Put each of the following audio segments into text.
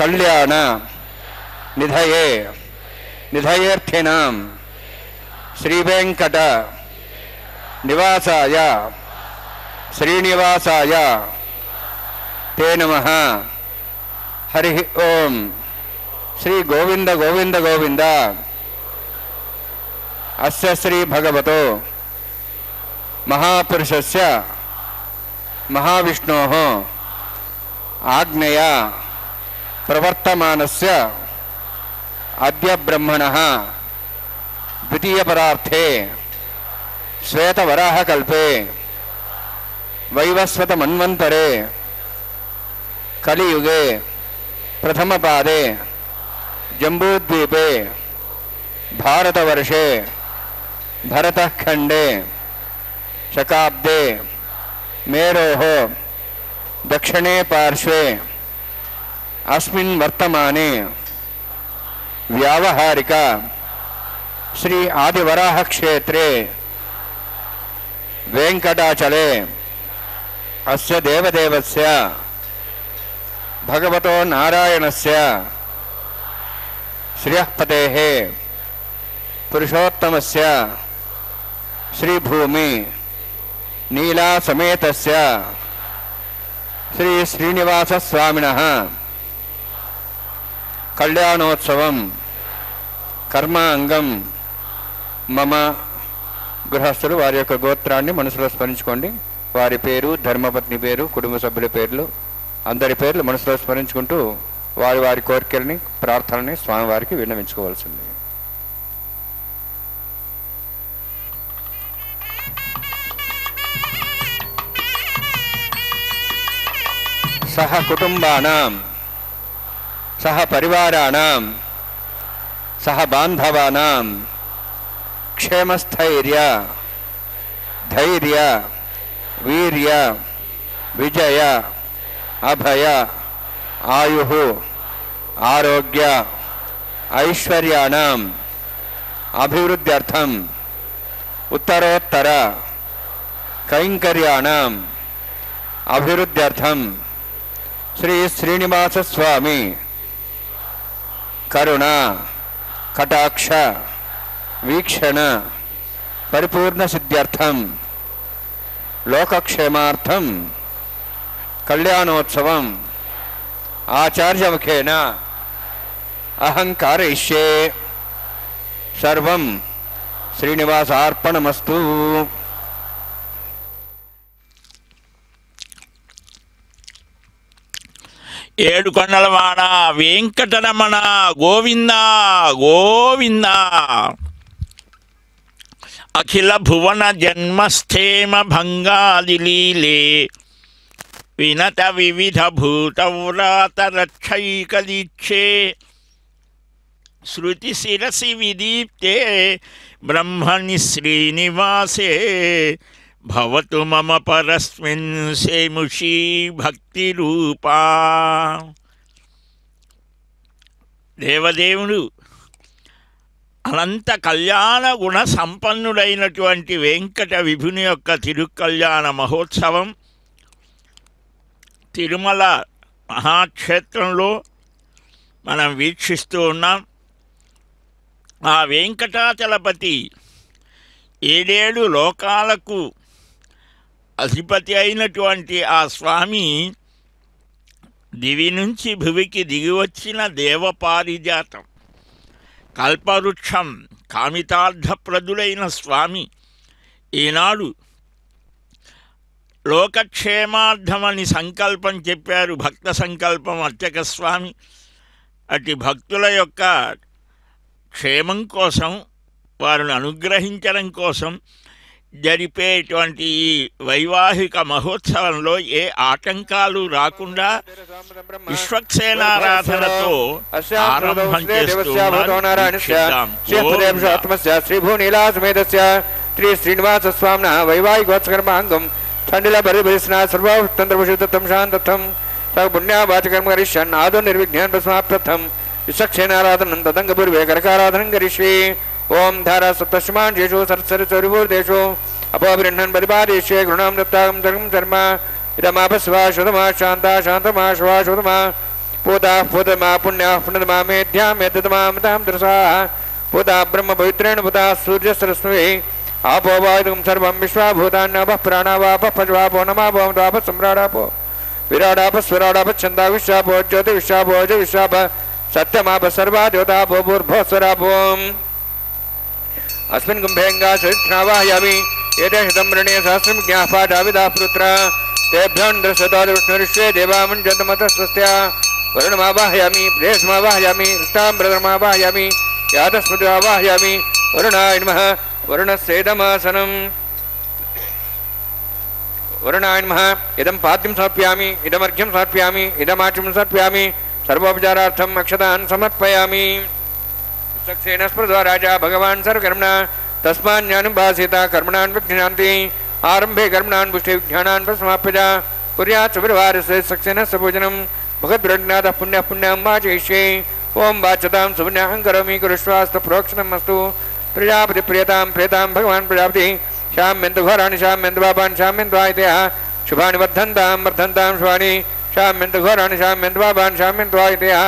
कल्याण निधये निधयेऽर्थिनां श्रीवेंकट निवासाय श्रीनिवासाय ते नमः। हरि ओम శ్రీ గోవింద గోవింద గోవింద అస్య శ్రీ భగవతో మహాపురుషస్య మహావిష్ణోః ఆజ్ఞయా ప్రవర్తమానస్య అద్య బ్రహ్మణః ద్వితీయపరార్థే శ్వేతవరాహకల్పే వైవస్వతమన్వంతరే కలియుగే ప్రథమపాదే జంబూద్వీపే భారతవర్షే భరతఖండే శకాబ్దే మేరోః దక్షిణే పార్శ్వే అస్మిన్ వర్తమానే వ్యావహారిక శ్రీ ఆదివరాహ క్షేత్రే వెంకటాచలే అస్య దేవదేవస్య భగవతో నారాయణస్య శ్రియఃపతేః పురుషోత్తమస్య శ్రీభూమి నీలా సమేతస్య శ్రీ శ్రీనివాస స్వామినః కళ్యాణోత్సవం కర్మాంగం మమ. గృహస్థులు వారి యొక్క గోత్రాన్ని మనసులో స్మరించుకోండి. వారి పేరు, ధర్మపత్ని పేరు, కుటుంబ సభ్యుల పేర్లు, అందరి పేర్లు మనసులో స్మరించుకుంటూ వారి వారి కోరికల్ని, ప్రార్థనని స్వామివారికి విన్నవించుకోవాల్సింది. సహ కుటుంబానాం సహ పరివారాణం సహ బాంధవానాం క్షేమస్థైర్య ధైర్య వీర్య విజయ అభయ ఆయు ఆరోగ్య ఐశ్వర్యాణం అభివృద్ధ్యర్థం ఉత్తరోత్తర కైంకర్యాణం అభివృద్ధ్యర్థం శ్రీ శ్రీనివాస స్వామి కరుణ కటాక్ష వీక్షణ పరిపూర్ణ సిద్ధ్యర్థం లోకక్షేమార్థం కళ్యాణోత్సవం ఆచార్యముఖేన అహంకారయిష్యే. సర్వం శ్రీనివాసార్పణమస్తు. ఏడుకొండలవాడ వెంకటరమణ గోవింద గోవింద. అఖిల భువన జన్మస్థేమ భంగాదిలీలే వినత వివిధ భూతవ్రాత రక్షైకదీక్షే శృతి శిరసి విదీప్తే బ్రహ్మణి శ్రీనివాసే భవతు మమ పరస్మిన్ సేముషీ భక్తి రూపా. దేవదేవుడు అనంత కళ్యాణ గుణ సంపన్నుడైనటువంటి వెంకట విభుని యొక్క తిరుకళ్యాణ మహోత్సవం తిరుమల మహాక్షేత్రంలో మనం వీక్షిస్తూ ఉన్నాం. ఆ వెంకటాచలపతి 7 లోకాలకు అధిపతి అయినటువంటి ఆ స్వామి దివి నుంచి భువికి దిగివచ్చిన దేవపారిజాతం, కల్పవృక్షం, కామితార్థప్రదులైన స్వామి ఈనాడు లోకక్షేమార్థమని సంకల్పం చెప్పారు. భక్త సంకల్పం అర్చక స్వామి. అటు భక్తుల యొక్క క్షేమం కోసం, వారిని అనుగ్రహించడం కోసం జరిపేటువంటి ఈ వైవాహిక మహోత్సవంలో ఏ ఆటంకాలు రాకుండా విశ్వక్సేనారాధనతో ఆరంభం శ్రీ శ్రీనివాస స్వామిన వైవాహికోత్సకర్మాంగం ఠండిల పరిభరిసిన సర్వతంత్రభూషితం శాంతత్వం పుణ్యావాచకర్మ కరిష్యన్ ఆదో నిర్విఘ్నం సమాప్తం విశ్వక్సేనారాధనం తదంగపూర్వే కరకారాధనం కరిష్యే. ఓం ధారా సప్తశ్మాన్షు సరస్వరిభూర్దేశు అపోభిరణన్ పరిపాదేశ్వే గృణాం దత్తాగం ధర్మం ధర్మ ఇదమాపస్వా శుధమా శాంతా శాంతమా శుభా శుధమా పూతా పూతమా పుణ్యా పుణ్యతమా మేధ్యా మేధతమా మతాం దృశా పూతా బ్రహ్మ పవిత్రేణ పూతా సూర్యసరస్వే आपो वायुं सर्वं विश्वाभूतान्यापः प्राणावापः पञ्चवापो नमापो द्वापः सम्राडापो विराडापः स्वराडापः छन्दाविश्वापो ज्योतिविश्वापो जविश्वापः सत्यमाप सर्वा देवता भूर्भुवस्वराभुवम् अस्मिन् कुम्भेऽङ्गासहस्रावाहयामि एते शतम्रणे सहस्रं ज्ञापाठाविदा पुत्र तेभ्योऽन्द्रशतोदविष्णुरिष्वे देवामुञ्जन्तमतस्वस्त्या वरुणमावाहयामि प्रेष्मावाहयामि हृष्टाम्बरमावाहयामि यातस्मृतिमावाहयामि वरुणाय नमः वरुणस्येदमासनम् वरुणाय नमः इदं पाद्यं समर्पयामि इदमर्घ्यं समर्पयामि इदमाचमं समर्पयामि सर्वोपचारार्थम् अक्षतान् समर्पयामि विचक्षेण स्मृत्वा राजा भगवान् सर्वकर्मणा तस्मान् ज्ञानमुपासीता कर्मणान् विघ्नान्ति आरम्भे कर्मणान् पुष्टे विज्ञानान् समाप्यजा कुर्यात् सुविर्वारस्य सक्सेनस्य पूजनं भगवद्ब्रह्मनाथः पुण्यः पुण्यं वाचयिष्ये ओं वाच्यतां सुपुण्यां करोमि कुरुष्वास्तु प्रोक्षणम् अस्तु प्रजापति प्रियतां प्रियतां भगवान् प्रजापति शाम्यन्तु घोराणि शाम्यन्तु पापानि शाम्यन्तु आयतयः शुभानि वर्धन्तां वर्धन्तां शुभानि शाम्यन्तु घोराणि शाम्यन्तु पापानि शाम्यन्तु आयतयः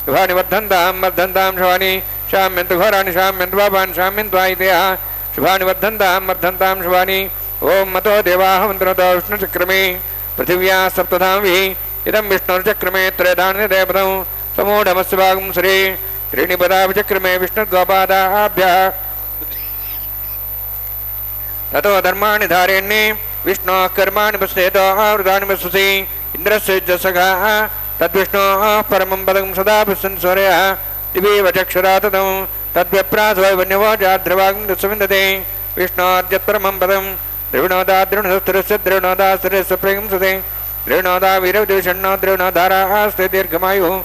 शुभानि वर्धन्तां वर्धन्तां शुभानि शाम्यन्तु घोराणि शाम्यन्तु पापानि शाम्यन्तु आयतयः शुभानि वर्धन्तां वर्धन्तां शुभानि ओं मतो देवाः मन्त्रतो विष्णुचक्रमे पृथिव्या सप्तधामभिः इदं विष्णुर्चक्रमे त्रयधान्यदेवतं समूढमस्य भागं श्री त्रीणि पदाभिचक्रमे विष्णुर्गोपादाभ्यः ततो धर्माणि धारयन्ये विष्णोः कर्माणि पश्येतो आवृतानि पश्यसि इन्द्रस्य जसखः तद्विष्णोः परमं पदं सदा पश्यन् सूर्यः दिवीव चक्षुरा ततं तद्व्यप्रासवन्यवोजाद्रवागं दशविन्दते विष्णोर्यत्परमं पदं द्रविणोदा द्रोणस्थिरस्य द्रोणोदास्थिरस्य प्रेंसते द्रोणोदा वीरविदूषण्णो द्रोणोधारास्ते दीर्घमायुः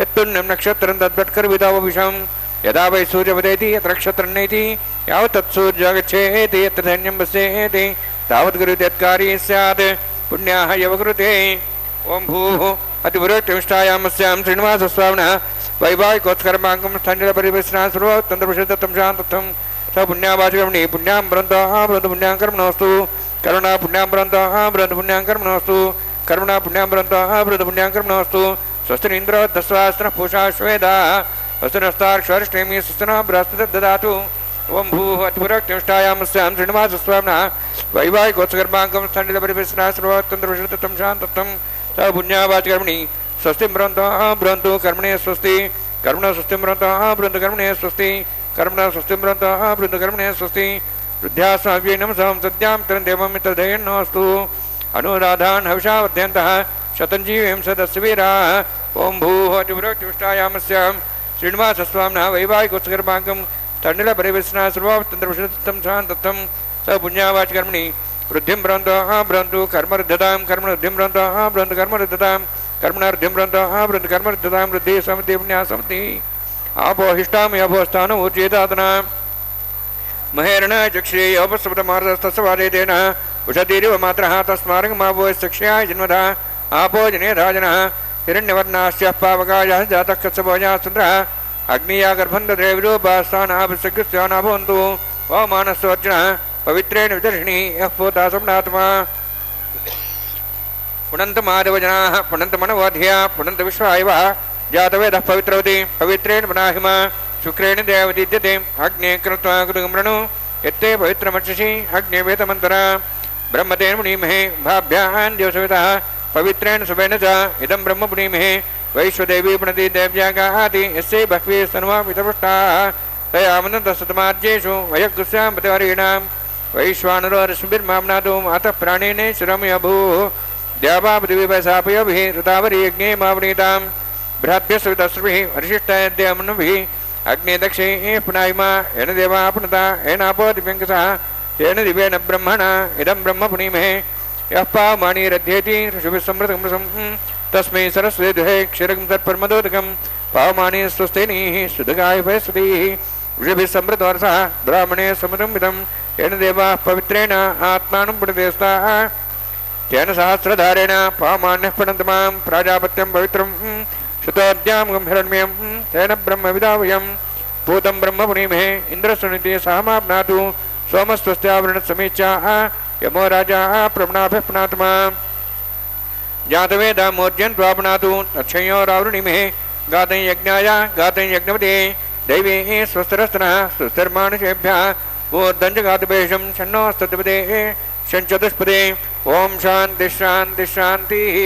यत्पुण्यं नक्षत्रं तद्वत्कर्विदावभिषं यदा वै सूर्यवदेति यत्र नक्षत्रन्नेति यावत् तत्सूर्यगच्छेति यत्र सैन्यं वसेति तावत् गुरुत्यत्कारी स्यात् पुण्याः यवकृते ओं भूः अतिपुरोक्तमिष्टायामस्यां श्रीनिवासस्वामिनः वैवाहिकोत्कर्माङ्गं स्थञ्जलपरिवेशना सर्वतन्त्रप्रसिद्धं शान्तत्वं स पुण्यावाचकमणि पुण्यां ब्रन्तो ब्रन्थ पुण्यां कर्मणोऽस्तु करुणा पुण्यां ब्रन्तो ब्रन्थ पुण्यां कर्मणोऽस्तु करुणा पुण्यां ब्रन्तो ब्रन्थ पुण्यां कर्मणोऽस्तु स्वस्तिरिन्द्रो दस्वास्त्रः पूषा श्वेदाः स्वस्तिनस्तार्क्ष्वरिष्टेमि स्वस्तिनः बृहस्पतिर्दधातु ददातु ओं भूः अतिपुरोक्तमिष्टायामस्यां श्रीनिवासस्वामिनः वैवाहिकोत्कर्माङ्गं स्थञ्जलपरिवेशना सर्वतन्त्रप्रसिद्धं शान्तत्वं स पुण्यावाचकर्मणि स्वस्ति ब्रन्तु कर्मणे स्वस्ति कर्मण स्वस्ति ब्रन्तु कर्मणे स्वस्ति कर्मण स्वस्ति ब्रन्तु कर्मणे स्वस्ति वृद्ध्यास्माभ्येनं सहं सद्यां तरं देवं मित्रधयन्नोऽस्तु अनुराधान् हविषावर्धयन्तः शतञ्जीवीं सदस्य वीराः ओं भूः अतिपुरोक्तमिष्टायामस्यां श्रीनिवासस्वामिनः वैवाहिकोत्कर्माङ्गं स्थञ्जलपरिवेशना सर्वतन्त्रप्रसिद्धं शान्तत्वं स पुण्यावाचकर्मणि वृद्धिं ब्रन्तु कर्मरुद्धतां कर्मवृद्धिं ब्रन्तु कर्मरुद्धतां कर्मणार्ध्यं ब्रन्तु कर्मरुद्धतां वृद्धिः समिति पुण्या समिति आपोहिष्टां यभोस्थानं ऊर्जेदातना महेरण चक्षे योपस्वतमार्धस्तस्य वादेतेन उषतीरिव मात्रः तस्मारङ्गमावो शिक्षयाय जन्मधा आपो जने राजनः हिरण्यवर्णास्यः पावकायः जातः कच्छभोजः चन्द्रः अग्निया गर्भन्धद्रे विरूपास्थानाभिषग्स्याना भवन्तु ओ मानसोर्जनः पवित्रेण विदर्शिनी यः पूता सम्नात्मा पुनन्तमादवजनाः पुनन्तमनवधिया पुनन्तविश्वायवः जातवेदः पवित्रवती पवित्रेण पुनाहिमा शुक्रेण देवदीद्यते अग्ने कृत्वा कृतगमृणु यत्ते पवित्रमर्चसि अग्ने वेदमन्तरा ब्रह्मतेन पुनीमहे भाभ्यान् दिवसवितः पवित्रेण शुभेन च इदं ब्रह्म पुनीमहे वैश्वदेवी पुनति देव्यागाति यस्यै बह्वी स्तन्वा पितपुष्टाः तयामनन्तशतमार्जेषु वयगुस्यां प्रतिहरीणां वैश्वानरोरश्मिर्माम्नादो मातः प्राणेन शिरमयभूः द्यावापृथिवीपसापयोभिः ऋतावरी यज्ञे मावनीतां बृहद्भ्यस्वितस्रुभिः वरिशिष्टाद्यमनुभिः अग्ने दक्षे पुनाहिमा येन देवा पुनता येनापो दिव्यङ्कसः तेन दिव्येन ब्रह्मणा इदं ब्रह्म पुनीमहे यः पावमानी रध्येति ऋषिभिः समृतं तस्मै सरस्वती दुहे क्षीरकं तत्परमदोदकं पावमानी स्वस्तिनीः सुदगाय भयस्वतीः ऋषिभिः समृतवर्षः ब्राह्मणे समृतमिदं येन देवाः पवित्रेण आत्मानं पुणितेस्ताः तेन सहस्रधारेण पावमान्यः पुनन्तमां प्राजापत्यं पवित्रं श्रुतोद्यां गम्भीरण्यं तेन ब्रह्मविदावयं भूतं ब्रह्म पुनीमहे इन्द्रस्वनिति सहमाप्नातु सोमस्वस्त्यावरणसमीक्षा यमो राजा प्रमणाभ्यः पुनात्मा जातवेदा मोर्जन् त्वापनातु तक्षयोरावृणीमहे गातं यज्ञाय गातं यज्ञपते दैवे स्वस्तिरस्तनः सुस्तिर्मानुषेभ्यः ऊर्ध्वञ्जगातुभेषं षण्णोस्तद्पदे षण्चतुष्पदे ॐ शान्तिः शान्तिः शान्तिः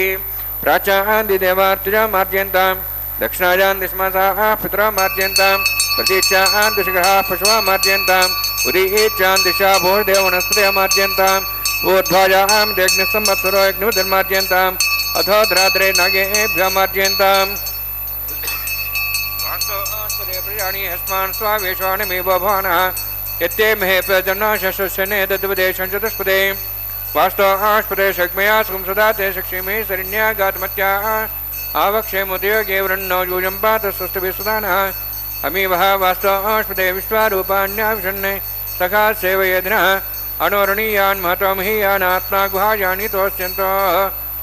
प्राचान्तिदेवार्तिजा मार्जयन्तां दक्षिणायां दिशमासाः पितरं मार्जयन्तां प्रतीच्यां दिशग्रहाः पशवः मार्जयन्ताम् उदीच्यां दिशा भूर्देव वनस्पतयः मार्जयन्ताम् ऊर्ध्वायां यज्ञसंवत्सरो यज्ञोदर्मार्जयन्ताम् अथो द्राद्रे नागेभ्यः मार्जयन्ताम् प्रियाणि हस्मान् स्वावेशानमेव भवानः यत्ते महे प्रजन्ना शस्यने दद्वदेशं चतुष्पदे वास्तो आस्पदे शग्मया सुंसदा ते शक्षिमे शरण्या गातमत्या आवक्षेमुदयोगे वृन्नो यूयं पात स्वस्तिभिः अमीवः वास्तो आस्पदे विश्वारूपाण्याविषन्ने सखा सेवयेदिनः अणोरणीयान् महतोमहीयानात्मा गुहायानि तोस्यन्तः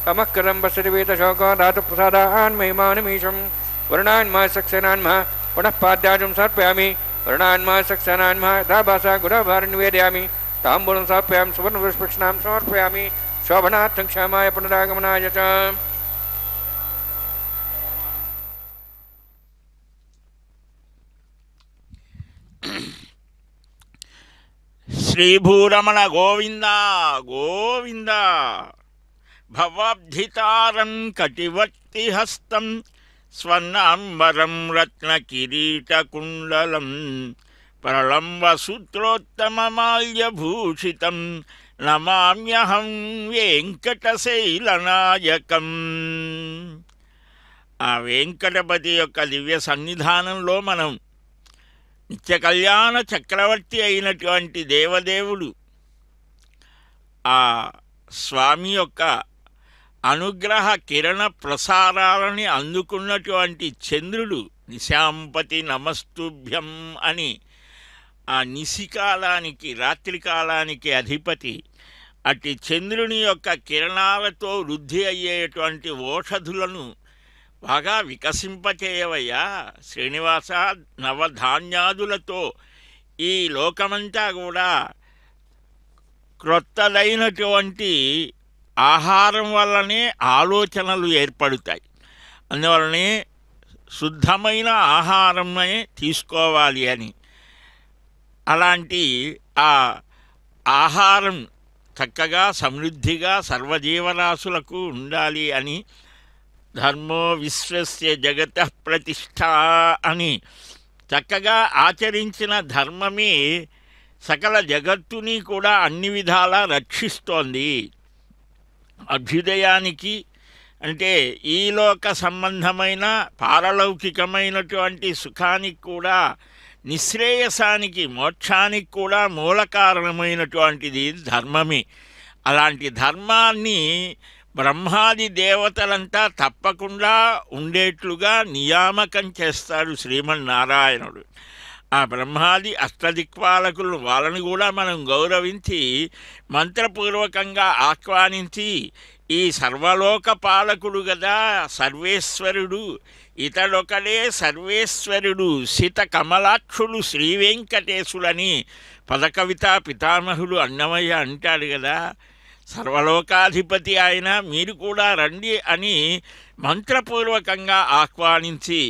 तमः कृतं पश्यति वीतशोको धातुप्रसादान् महिमानमीशं वर्णान्मा सक्सेनान्मा पुनः पाद्याजं समर्पयामि वर्णान्मा सक्सेनान्मा यथा भाषा गुणाभारं निवेदयामि ताम्बूलं समर्पयामि सुवर्णपुष्पक्षणां समर्पयामि शोभनार्थं क्षमाय पुनरागमनाय च శ్రీభూరమణ గోవింద గోవింద భవాబ్ధితారం కటివర్తి హస్తం స్వర్ణాంబరం రత్నకిరీటకుండలం ప్రళంబసూత్రోత్తమమాల్యభూషితం నమామ్యహం వెంకటశైలనాయకం. ఆ వెంకటపతి యొక్క దివ్య సన్నిధానంలో మనం నిత్య కళ్యాణ చక్రవర్తి అయినటువంటి దేవదేవుడు ఆ స్వామి యొక్క అనుగ్రహ కిరణ ప్రసారాలని అందుకున్నటువంటి చంద్రుడు నిశాంపతి నమస్తుభ్యం అని ఆ నిశికాలానికి రాత్రికాలానికి అధిపతి అట్టి చంద్రుని యొక్క కిరణాలతో వృద్ధి అయ్యేటువంటి ఓషధులను బాగా వికసింపచేయవయ్యా శ్రీనివాస. నవధాన్యాదులతో ఈ లోకమంతా కూడా క్రొత్తదైనటువంటి ఆహారం వల్లనే ఆలోచనలు ఏర్పడతాయి. అందువలనే శుద్ధమైన ఆహారమే తీసుకోవాలి అని. అలాంటి ఆ ఆహారం చక్కగా సమృద్ధిగా సర్వజీవరాశులకు ఉండాలి అని ధర్మో విశ్వస్య జగతః ప్రతిష్ఠ అని చక్కగా ఆచరించిన ధర్మమే సకల జగత్తుని కూడా అన్ని విధాలా రక్షిస్తోంది. అభ్యుదయానికి అంటే ఈలోక సంబంధమైన పారలౌకికమైనటువంటి సుఖానికి కూడా నిశ్రేయసానికి మోక్షానికి కూడా మూల కారణమైనటువంటిది ధర్మమే. అలాంటి ధర్మాన్ని బ్రహ్మాది దేవతలంతా తప్పకుండా ఉండేట్లుగా నియామకం చేస్తాడు శ్రీమన్నారాయణుడు. ఆ బ్రహ్మాది అష్టదిక్పాలకులు వాళ్ళని కూడా మనం గౌరవించి మంత్రపూర్వకంగా ఆహ్వానించి ఈ సర్వలోక పాలకుడు కదా సర్వేశ్వరుడు, ఇతడొకడే సర్వేశ్వరుడు శిత కమలాక్షుడు శ్రీ వెంకటేశులని పదకవితా పితామహుడు అన్నమయ్య అంటాడు కదా. సర్వలోకాధిపతి ఆయన, మీరు కూడా రండి అని మంత్రపూర్వకంగా ఆహ్వానించి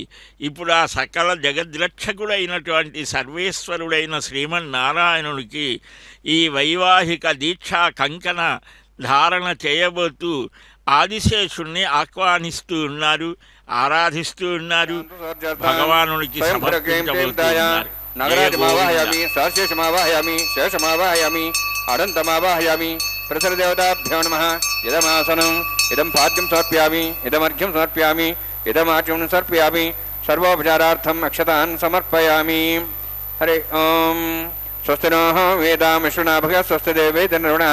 ఇప్పుడు ఆ సకల జగద్రక్షకుడైనటువంటి సర్వేశ్వరుడైన శ్రీమన్నారాయణుడికి ఈ వైవాహిక దీక్షా కంకణ ధారణ చేయబోతూ ఆదిశేషుణ్ణి ఆహ్వానిస్తూ ఉన్నారు, ఆరాధిస్తూ ఉన్నారు, భగవానుడికి సమర్పించబోతున్నారు. అనంతమావాహయామి ప్రసరదేవతాభ్యో నమః. ఇదమాసనం ఇదం పాద్యం సమర్పయామి, ఇదమర్ఘ్యం సమర్పయామి, ఇదమాచ్యం సమర్పయామి. సర్వోపచారార్థం అక్షతాన్ సమర్పయామి. హరి ఓం. స్వస్తి నో వేదామిశ్రునాభగ స్వస్తి దేవేదనరుణ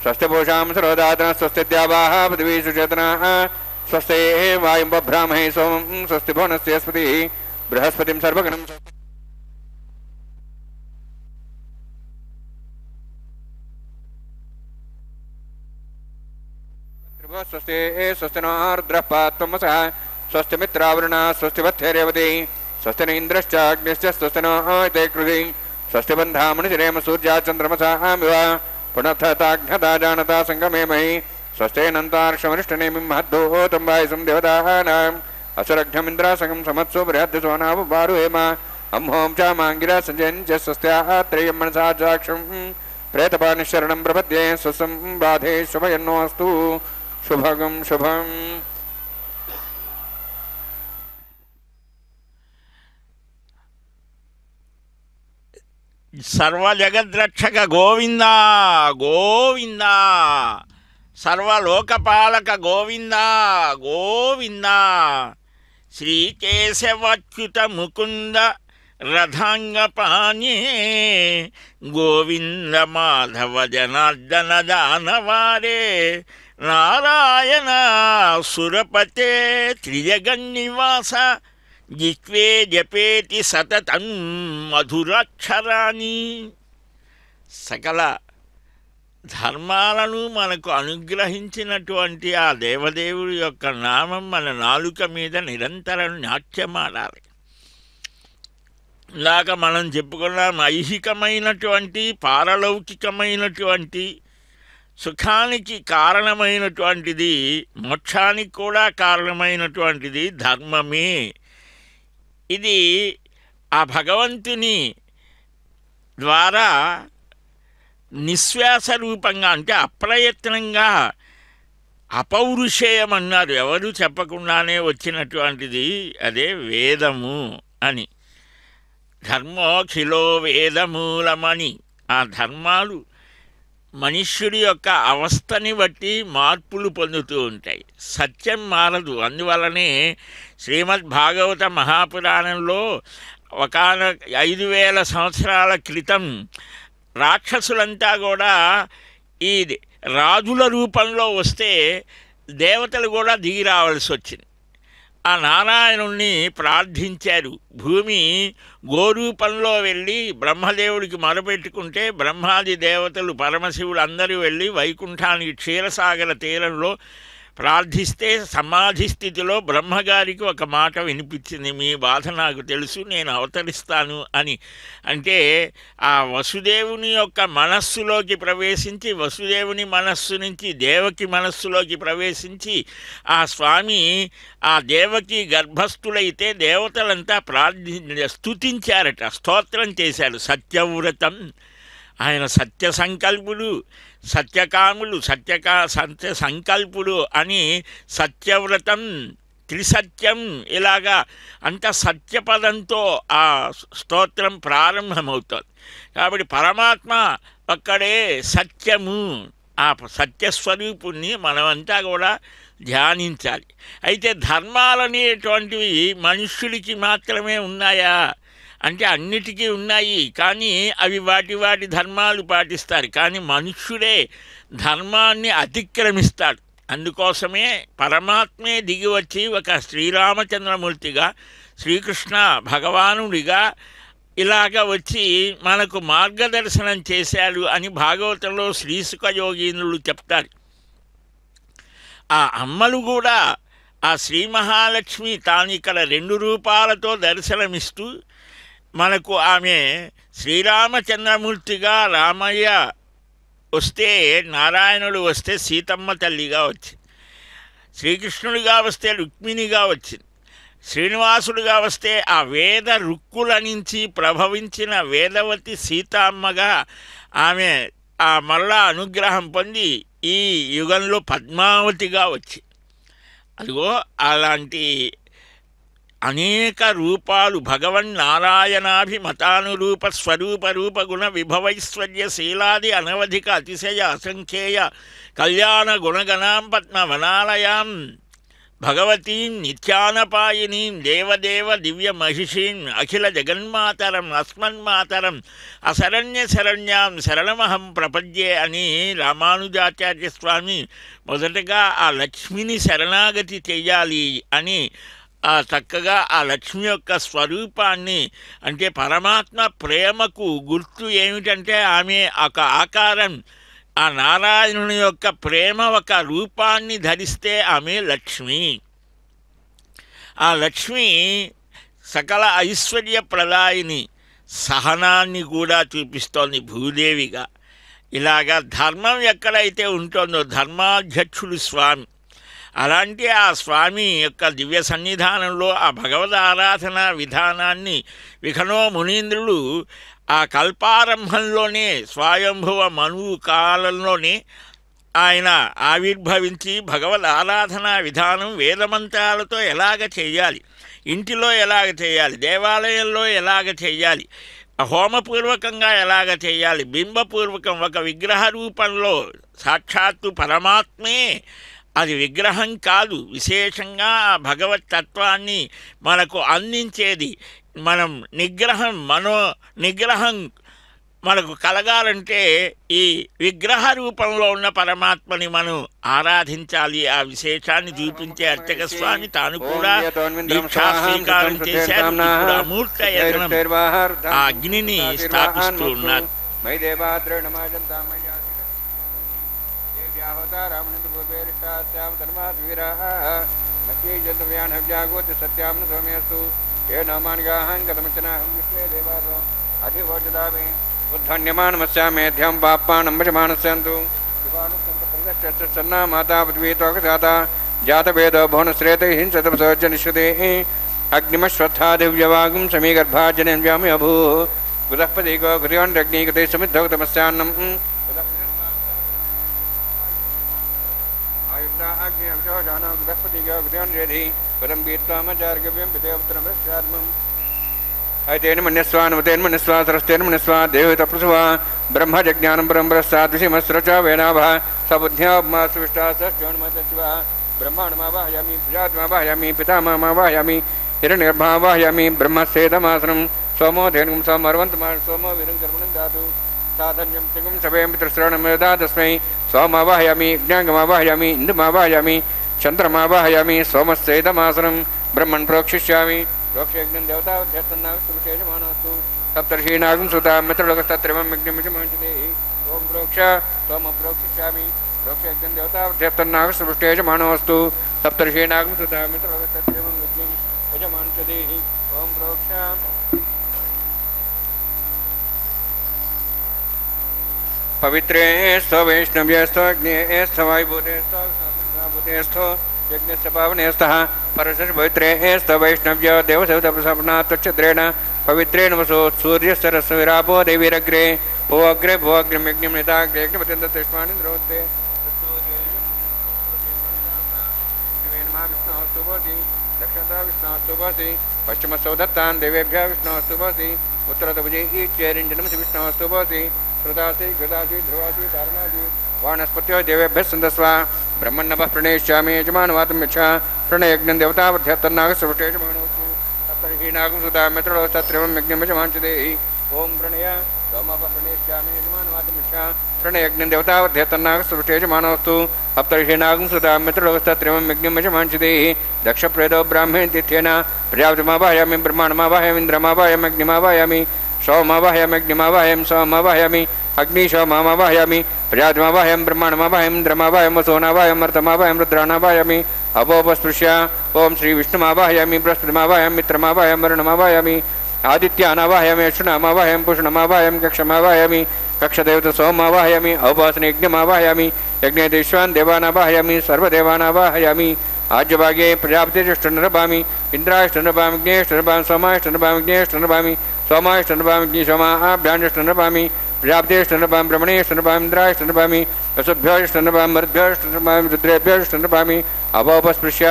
స్వస్తి పూషాం సర్వదాతన స్వస్తి ద్యావాః పృథివీ సుచేతనః స్వస్తి వాయుం బభ్రామహే సోమం స్వస్తి భువనస్యస్పతి బృహస్పతిం సర్వగణం స్వస్తి స్వస్తి నో రుద్రః పాత్వమసః స్వస్తి మిత్రావరుణ స్వస్తి వత్సరేవతి స్వస్తి న ఇంద్రశ్చాగ్నిశ్చ స్వస్తి నో తే కృధి స్వస్తి బంధామణి శ్రేమ సూర్యా చంద్రమసామివ పునఃతాఘ్నతా జానతా సంగమే మహి స్వస్తేనంతార్షమరిష్టనేమిం మహద్దోతం వాయుసం దేవదానాం అసురఘ్నమింద్రాసంగం సమత్సో బృహద్దసోనావ బారుహేమ అంహోం చామాంగిరా సంజయంచ స్వస్త్యాత్రేయం మనసా చాక్షం ప్రేతపానిశరణం ప్రపద్యే స్వసం బాధే శుభయన్నోస్తు శుభగం శుభం. సర్వజగద్రక్షక గోవిందా గోవిందా, సర్వలోకపాలక గోవిందా గోవిందా, శ్రీకేశవచ్యుత ముకుంద రథాంగపాణే, గోవింద మాధవ జనార్దన దానవారే, నారాయణ సురపతే త్రిజగన్నివాస, జిత్వే జపేతి సతతం మధురాక్షరాణి. సకల ధర్మాలను మనకు అనుగ్రహించినటువంటి ఆ దేవదేవుడి యొక్క నామం మన నాలుక మీద నిరంతరం నాట్యమాడాలి. ఇందాక మనం చెప్పుకున్నాం, ఐహికమైనటువంటి పారలౌకికమైనటువంటి సుఖానికి కారణమైనటువంటిది, మోక్షానికి కూడా కారణమైనటువంటిది ధర్మమే. ఇది ఆ భగవంతుని ద్వారా నిశ్వాస రూపంగా, అంటే అప్రయత్నంగా, అపౌరుషేయమన్నారు, ఎవరు చెప్పకుండానే వచ్చినటువంటిది అదే వేదము అని. ధర్మోఖిలో వేదమూలమని. ఆ ధర్మాలు మనుష్యుడి యొక్క అవస్థని బట్టి మార్పులు పొందుతూ ఉంటాయి. సత్యం మారదు. అందువలనే శ్రీమద్భాగవత మహాపురాణంలో 5000 సంవత్సరాల క్రితం రాక్షసులంతా కూడా ఈ రాజుల రూపంలో వస్తే దేవతలు కూడా దిగి రావాల్సి వచ్చింది. ఆ నారాయణుణ్ణి ప్రార్థించారు. భూమి గోరూపంలో వెళ్ళి బ్రహ్మదేవుడికి మొరపెట్టుకుంటే బ్రహ్మాది దేవతలు, పరమశివుడు అందరూ వెళ్ళి వైకుంఠానికి క్షీరసాగర తీరంలో ప్రార్థిస్తే సమాధి స్థితిలో బ్రహ్మగారికి ఒక మాట వినిపించింది, మీ బాధ నాకు తెలుసు, నేను అవతరిస్తాను అని. అంటే ఆ వసుదేవుని యొక్క మనస్సులోకి ప్రవేశించి, వసుదేవుని మనస్సు నుంచి దేవకి మనస్సులోకి ప్రవేశించి, ఆ స్వామి ఆ దేవకి గర్భస్థులైతే దేవతలంతా స్తుతించారట, స్తోత్రం చేశారు. సత్యవ్రతం, ఆయన సత్య సంకల్పుడు, సత్యకాములు, సత్య సంకల్పుడు అని సత్యవ్రతం, త్రిసత్యం, ఇలాగా అంత సత్యపదంతో ఆ స్తోత్రం ప్రారంభమవుతుంది. కాబట్టి పరమాత్మ అక్కడే సత్యము, ఆ సత్యస్వరూపుణ్ణి మనమంతా కూడా ధ్యానించాలి. అయితే ధర్మాలనేటువంటివి మనుష్యుడికి మాత్రమే ఉన్నాయా అంటే అన్నిటికీ ఉన్నాయి, కానీ అవి వాటి ధర్మాలు పాటిస్తారు. కానీ మనుష్యుడే ధర్మాన్ని అతిక్రమిస్తాడు. అందుకోసమే పరమాత్మే దిగి వచ్చి ఒక శ్రీరామచంద్రమూర్తిగా, శ్రీకృష్ణ భగవానుడిగా ఇలాగ వచ్చి మనకు మార్గదర్శనం చేశాడు అని భాగవతంలో శ్రీసుఖ యోగీంద్రులు చెప్తారు. ఆ అమ్మలు కూడా ఆ శ్రీ మహాలక్ష్మి తాను ఇక్కడ 2 రూపాలతో దర్శనమిస్తూ మనకు ఆమె శ్రీరామచంద్రమూర్తిగా రామయ్య వస్తే, నారాయణుడు వస్తే సీతమ్మ తల్లిగా వచ్చింది, శ్రీకృష్ణుడిగా వస్తే రుక్మిణిగా వచ్చింది, శ్రీనివాసుడిగా వస్తే ఆ వేద రుక్కుల నుంచి ప్రభవించిన వేదవతి సీతమ్మగా ఆమె ఆ మళ్ళా అనుగ్రహం పొంది ఈ యుగంలో పద్మావతిగా వచ్చి, అదిగో అలాంటి అనేక రూపాలు భగవన్నారాయణాభిమతానురూప స్వరూప రూప గుణ విభవైశ్వర్య శీలాది అనవధిక అతిశయ అసంఖ్యేయ కళ్యాణ గుణగణాం పద్మవనాలయాం భగవతీం నిత్యానపాయినీం దేవదేవ దివ్య మహిషీం అఖిల జగన్మాతరం అస్మన్మాతరం అశరణ్య శరణ్యాం శరణమహం ప్రపద్యే అని రామానుజాచార్య స్వామి మొదటగా ఆ లక్ష్మిని శరణాగతి చెయ్యాలి అని చక్కగా ఆ లక్ష్మి యొక్క స్వరూపాన్ని, అంటే పరమాత్మ ప్రేమకు గుర్తు ఏమిటంటే ఆమె ఒక ఆకారం, ఆ నారాయణుని యొక్క ప్రేమ ఒక రూపాన్ని ధరిస్తే ఆమె లక్ష్మి. ఆ లక్ష్మి సకల ఐశ్వర్యప్రదాయిని, సహనాన్ని కూడా చూపిస్తోంది భూదేవిగా. ఇలాగా ధర్మం ఎక్కడైతే ఉంటుందో ధర్మాధ్యక్షుడు స్వామి, అలాంటి ఆ స్వామి యొక్క దివ్య సన్నిధానంలో ఆ భగవద్ ఆరాధన విధానాన్ని విఖనో మునీంద్రులు ఆ కల్పారంభంలోనే స్వయంభువ మనువు కాలంలోనే ఆయన ఆవిర్భవించి భగవద్ ఆరాధన విధానం వేదమంత్రాలతో ఎలాగ చేయాలి, ఇంటిలో ఎలాగ చేయాలి, దేవాలయంలో ఎలాగ చేయాలి, హోమపూర్వకంగా ఎలాగ చేయాలి, బింబపూర్వకం ఒక విగ్రహ రూపంలో సాక్షాత్తు పరమాత్మే, అది విగ్రహం కాదు, విశేషంగా భగవత్ తత్వాన్ని మనకు అందించేది. మనం నిగ్రహం మనకు కలగాలంటే ఈ విగ్రహ రూపంలో ఉన్న పరమాత్మని మనం ఆరాధించాలి. ఆ విశేషాన్ని చూపించే అర్చక స్వామి తాను కూడా దీక్షా స్వీకారం చేశారు. ఇప్పుడు అమూర్తయతనం ఆ అగ్నిని స్థాపిస్తూ ఉన్నారు. ఉద్ధన్యమానమస్యామేధ్యం పాపానం భజమానస్యంతు సన్నా మాతా పృథ్వీతోకజాత జాతవేదో భువనశ్రేతహింసతపసోజనిష్యతే అగ్నిమశ్వత్థా దివ్యవాగుం సమీగర్భాజనం వ్యామి అభూ గుదఃపదీకో గుర్యోన్రగ్నీకృతే సమిద్ధౌతమస్యాన్నం ఆయుష్టాగ్నిశోషానో గుదఃపదీకో గుర్యోన్రేధి పదం వీత్వామచార్గవ్యం విదేవత్రమస్యాత్మం అయితేన మన్యస్వానుమతేన మన్యస్వా సరస్తేన మన్యస్వా దేవత ప్రసువా బ్రహ్మజ్ఞానం బ్రహ్మరస్సాద్విషమస్రచ వేనాభ సబుద్ధ్యాబ్మా సువిష్టా సోన్మతశివ బ్రహ్మాణమావాహయామి ప్రజాత్మావాహయామి పితామహమావాహయామి హిరణ్యగర్భావాహయామి బ్రహ్మసేదమాసనం సోమో ధేనుగం సోమర్వంతమా సోమో వీరం కర్మణం దాతు సాధన్యం తిగం సభయం పితృశ్రవణం యదా తస్మై సోమావాహయామి జ్ఞాంగమావాహయామి ఇందుమావాహయామి చంద్రమావాహయామి సోమసేదమాసనం బ్రహ్మణ్ ప్రోక్షిష్యామి రోక్షయజ్ఞం దేవతాధ్యస్తన్నాగస్తు సప్తర్షీనాగం సుతా మిత్రలోకస్తత్రిమం యజ్ఞమిజమాంచతే ఓం ప్రోక్ష సోమ ప్రోక్షిష్యామి రోక్షయజ్ఞం దేవతాధ్యస్తన్నాగస్తృష్టేజమానోస్తు సప్తర్షీనాగం సుతా మిత్రలోకస్తత్రిమం యజ్ఞం యజమాంచతే ఓం ప్రోక్ష పవిత్రే స్థో వైష్ణవ్యస్థో అగ్నేస్థ వాయుభూతేస్థో యజ్ఞస్య పావనేస్థః పరశుః పవిత్రేస్థ వైష్ణవ్య దేవసవితప్రసపనా త్వచ్ఛద్రేణ పవిత్రేణ వసో సూర్యసరస్విరాపో దేవీరగ్రే భోగ్రే భోగ్రం యజ్ఞం నితాగ్రే యజ్ఞపత్యంత తిష్మాని ద్రోత్తే విష్ణోస్తు భవతి దక్షిణతా విష్ణోస్తు భవతి పశ్చిమస్తౌ దత్తాన్ దేవేభ్యः విష్ణోస్తు భవతి ఉత్తరతభుజే ఈచ్చేరింజనమసి విష్ణోస్తు భవతి శ్రుతాసి గృతాసి ధ్రువాసి ధారణాసి వానస్పత్యో దేవేభ్యः సందస్వ బ్రహ్మన్నభः ప్రణేష్యామి యజమానవాతం యచ్చ ప్రణయజ్ఞం దేవతావర్ధ్యత్తన్నాగస్సృష్టేజమానోస్తు సప్తర్షీనాగం సుతా మిత్రలోకస్తత్రిమం యజ్ఞం యజమాంచతే ఓం ప్రణయ సోమపః ప్రణేష్యామి యజమానవాతం యచ్చ ప్రణయజ్ఞం దేవతావర్ధ్యత్తన్నాగస్సృష్టేజమానోస్తు సప్తర్షీనాగం సుతా మిత్రలోకస్తత్రిమం యజ్ఞం యజమాంచతే దక్షప్రేదో బ్రాహ్మణేన తీర్థేన ప్రజాపతిమావాహయామి బ్రహ్మాణమావాహయామి ఇంద్రమావాహయామి అగ్నిమావాహయామి సోమావాహయామి అగ్నిమావాహయామి సోమావాహయామి అగ్నిశోమావాహయామి ప్రజాతిమావాహయం బ్రహ్మాణమావాహయం ఇంద్రమావాహయం వసోనావాహయం అర్థమావాహయం రుద్రాణావాహయామి అపోపస్పృశ్య ఓం శ్రీ విష్ణుమావాహయామి బృహస్పతిమావాహయం మిత్రమావాహయం వరుణమావాహయామి ఆదిత్యానావాహయామి అశ్వినామావాహయం పుష్ణమావాహయం కక్షమావాహయామి కక్షదేవత సోమావాహయామి ఔపాసన యజ్ఞమావాహయామి యజ్ఞేదేశ్వాన్ దేవానావాహయామి సర్వదేవానావాహయామి ఆజ్యభాగే ప్రజాపతిష్టనరభామి ఇంద్రాష్టనరభామి జ్ఞేష్టనరభామి సోమాష్టనరభామి జ్ఞేష్టనరభామి సోమాష్టనరభామి సోమాభ్యాన్యష్టనరభామి ప్రజాపతిష్టనరభామి బ్రహ్మణేష్టనరభామి ఇంద్రాష్టనరభామి వసుభ్యోష్టనరభామి మరుద్భ్యోష్టనరభామి రుద్రేభ్యోష్టనరభామి అభోపస్పృశ్య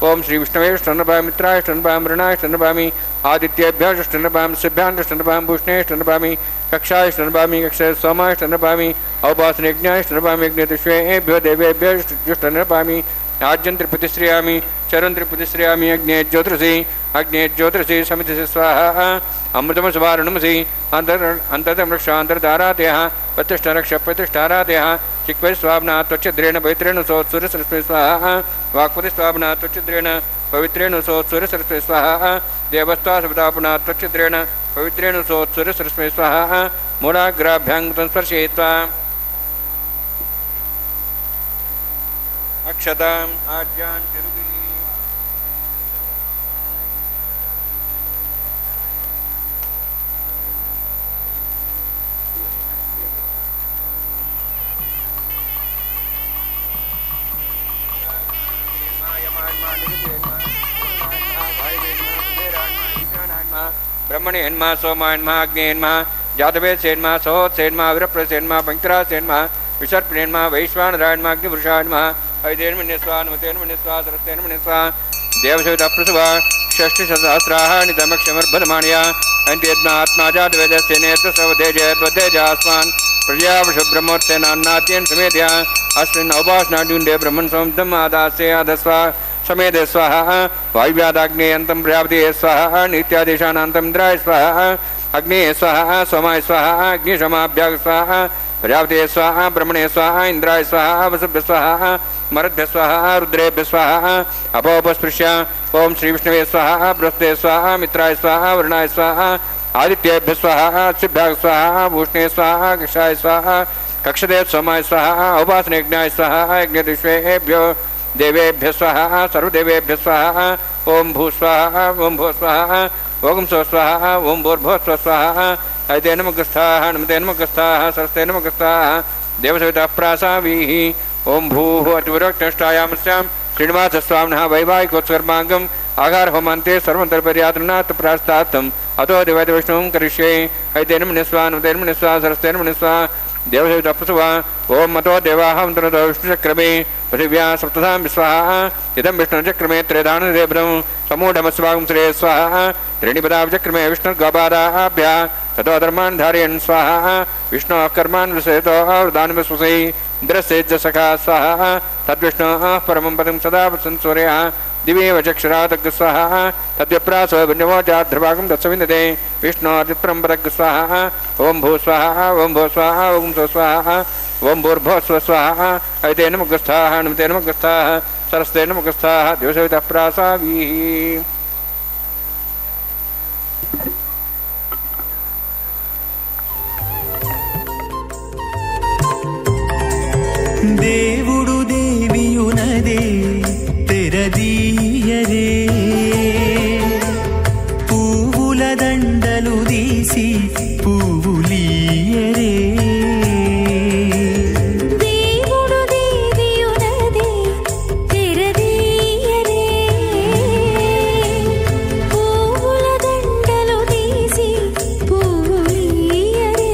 ఓం శ్రీ విష్ణవేష్టనరభామి మిత్రాష్టనరభామి రుణాష్టనరభామి ఆదిత్యేభ్యోష్టనరభామి శుభ్యాష్టనరభామి భూష్ణేష్టనరభామి కక్షాష్టనరభామి కక్ష సోమాష్టనరభామి ఔపాసన యజ్ఞాష్టనరభామి యజ్ఞతిష్వేభ్యో దేవేభ్యోష్టనరభామి ఆజ్యం త్రిపుతిశ్రయామి చరం త్రిపుతిశ్రయామి అగ్నే జ్యోతిషి సమితి స్వాహ అమృతమసువారుణమసి అంతర్తం రక్ష అంతర్ధారాతయ ప్రతిష్ట రక్ష ప్రతిష్టారాతయ చిక్వై స్వాబ్నా త్వచ్ఛద్రేణ పవిత్రేణ సోత్సూర్యసరస్వతి స్వాహ వాక్పతి స్వాబ్నా త్వచ్ఛద్రేణ పవిత్రేణ సోత్సూర్యసరస్వతి స్వాహ దేవస్తా సవితాపునా త్వచ్ఛద్రేణ పవిత్రేణ సోత్సూర్యసరస్వతి స్వాహ మూలాగ్రాభ్యాంగం స్పర్శయిత్వా అక్షతాం ఆజ్యాన్ తిరుగి ब्रह्मणेन्मा सोमान्मा अग्नेन्मा जातवेत्सेन्मा सहोत्सेन्मा विरप्रसेन्मा पंक्तिरासेन्मा विसर्पणेन्मा वैश्वानरायन्मा अग्निपुरुषान्मा ऐतेन्मन्यस्वा नमतेन्मन्यस्वा सरस्तेन्मन्यस्वा देवसविता प्रसवा षष्टिसहस्राणि तमक्षमर्भदमानया अंत्येत्मात्मा जातवेदस्तेनेत्रसवतेजयद्वतेजास्मान् प्रजापशुब्रह्मोत्तेनान्नाद्येन समेध्या अस्मिन् औपासनाड्युण्डे ब्रह्मन् समुद्रम् आदास्ये आदस्वा समेधे स्वाहा वायुव्यादाग्नेयन्तं प्रजापते स्वाहा नित्यादेशानान्तम् इन्द्राय स्वाहा अग्ने स्वाहा सोमाय स्वाहा अग्निशमाभ्याग स्वाहा प्रजापते स्वाहा ब्रह्मणे स्वाहा इंद्राय स्वाहा वसुभ्य स्वाहा मरुद्भ्य स्वाहा रुद्रेभ्य स्वाहा अपोपस्पृश्य ओम श्री विष्णवे स्वाहा बृहस्पते स्वाहा मित्राय स्वाहा वरुणाय स्वाहा आदित्येभ्य स्वाहा अक्षिभ्याग स्वाहा भूषणे स्वाहा कक्षाय स्वाहा कक्षदेव सोमाय स्वाहा उपासनेज्ञाय स्वाहा यज्ञदिष्वेभ्यो देवेभ्य स्वाहा सर्वदेवेभ्य स्वाहा ओम भू स्वाहा ओम भू स्वाहा ओम स्व स्वाहा ओम भूर्भुवः स्व स्वाहा ऐते नमस्ताः नमते नमस्ताः सरस्ते नमस्ताः देवसवितः प्रासावीः ओम भूः अतिवरक्तष्टायामस्यां श्रीनिवासस्वामिनः वैवाहिकोत्सर्माङ्गम् आहार होमान्ते सर्वन्तर्पर्यातनात् प्रास्तात्तम् अतो देवैतविष्णुं करिष्ये ऐते नमस्वा नमते नमस्वा सरस्ते नमस्वा देवसवितः प्रसवा ओम मतो देवाहं विष्णुचक्रमे पृथिव्या सप्तधां स्वाहा इदं विष्णुचक्रमे त्रेधानदेवं समूढमस्वागं श्रेय स्वाहा त्रीणिपदाचक्रमे विष्णुर्गोपादाभ्या ततो धर्मान् धारयन् स्वाहा विष्णोः कर्मान् विषयतो दानविश्वसै इन्द्रस्येज्जसखा स्वाहा तद्विष्णोः परमं पदं सदा संसूर्यः दिवेव चक्षुरातग् स्वाहा तद्विप्रासो विन्यवोचाध्रभागं दत्सविन्दते विष्णोर्विप्रं पदग् स्वाहा ओम भू स्वाहा ओम भू स्वाहा ओम स्व स्वाहा ओम भूर्भुवः स्व स्वाहा ऐते नमस्ताः नमते नमस्ताः सरस्ते नमस्ताः दिवसवितः प्रासावीः దేవుడు దేవియునదే తెరదీయరే పువ్వుల దండలు తీసి పువ్వులీయరే దేవుడు దేవియునదే తెరదీయరే పువ్వుల దండలు తీసి పువ్వులీయరే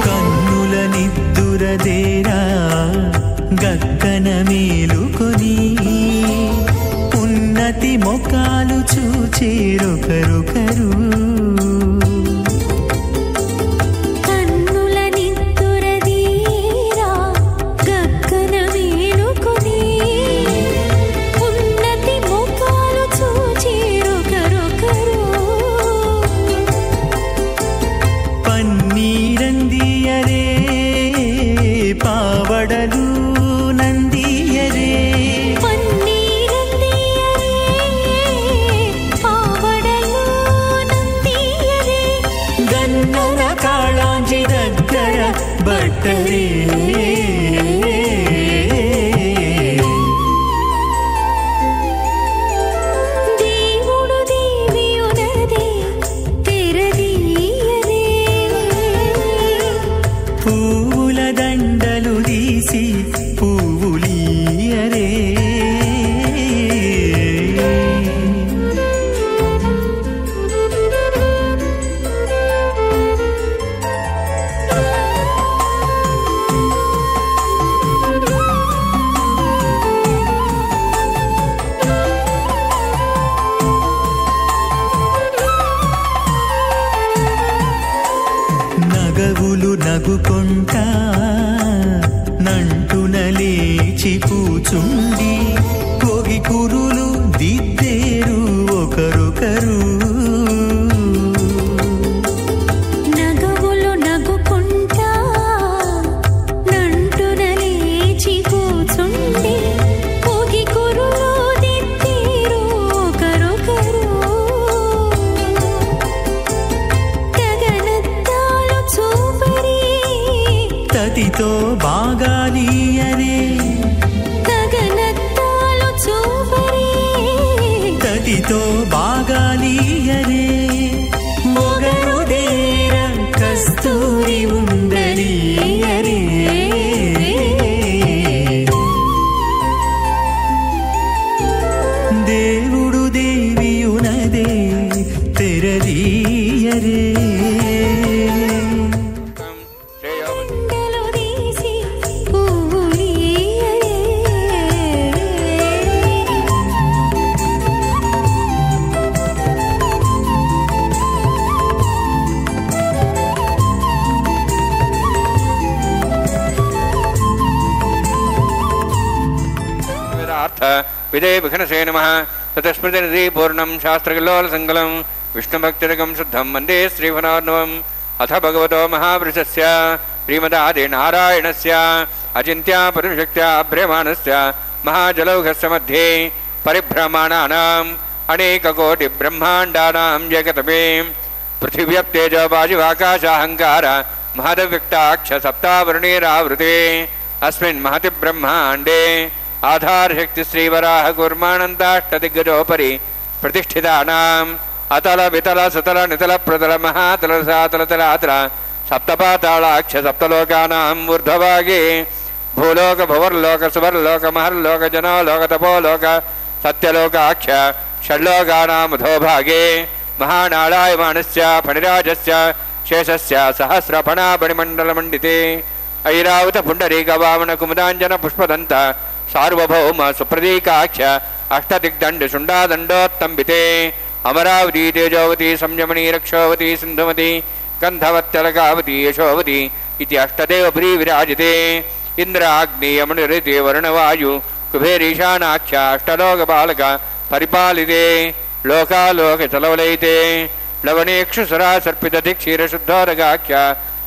కన్నుల నిద్దురదేరా గక్కన మేలుకొని ఉన్నతి మొకాలు చూచేరొకరొకరు కన్నుల నిద్దురదీరా గగ్గన మేలుకొని ఉన్నతి ముఖాలు చూచేరొకరొకరు పన్నీరందియరే పావడలు నందియరే పన్నీరందియరే పావడలు నందియరే గన్నన కాళాంజి దగ్గర బట్టరే దేవుడు దేవియునదే తెరదీయరే పువ్వుల దండలు తీసి పువ్వులీయరే నగవులు నగుకొంటా నంటున లేచి కూచుండి పొగి కురులు దిద్దేరు ఒకరొకరు నగవులు నగుకుంటా నంటున లేచి కూచుండి పొగి కురులు దిద్దేరు ఒకరొకరు గగనత్తాలు చూపరి తతితో బాగాలియరే గగనత్తాలు చూపరి తతితో బాగాలియరే మొగరు దే विजय विघ्नसे नमः ततस्मृतिनिधि पूर्णं शास्त्रकल्लोलसङ्कलं विष्णुभक्तिरकं शुद्धं वन्दे श्रीवनार्णवम् अथ भगवतो महापुरुषस्य श्रीमदादिनारायणस्य अचिन्त्या परमशक्त्या अभ्रेमाणस्य महाजलौघस्य मध्ये परिभ्रमाणानाम् अनेककोटिब्रह्माण्डानां जगतमे पृथिव्यप्तेजो वायुवाकाशाहङ्कार महदव्यक्ताक्ष सप्तावरणीरावृते अस्मिन् महति ब्रह्माण्डे आधारशक्ति श्रीवराह कूर्मानन्दाष्टदिग्गजोपरि प्रतिष्ठितानाम् अतल वितल सुतल नितल प्रतल महातल सातल तलातल सप्तपातालाक्ष सप्तलोकानाम् ऊर्ध्वभागे भूलोक भुवर्लोक सुवर्लोक महर्लोक जनोलोक तपोलोक सत्यलोकाक्ष षड्लोकानाम् अधोभागे महानारायमाणस्य फणिराजस्य शेषस्य सहस्रफणाफणिमण्डलमण्डिते ऐरावत पुण्डरीक वामन कुमुदाञ्जन पुष्पदन्त सार्वभौम सुप्रतीकाक्ष अष्टदिग्दण्ड शुण्डादण्डोत्तम्बिते अमरावती तेजोवती संयमनी रक्षोवती सिन्धुमती गन्धवत्यलकावती यशोवती इति अष्टदेवपुरी विराजिते इन्द्राग्नेयमनिरिते वरुणवायु कुबेरीशानाख्य अष्टलोकपालक परिपालिते लोकालोकचलवलयिते लवणेक्षुसुरा सर्पितधिक्षीरशुद्धोदगाख्य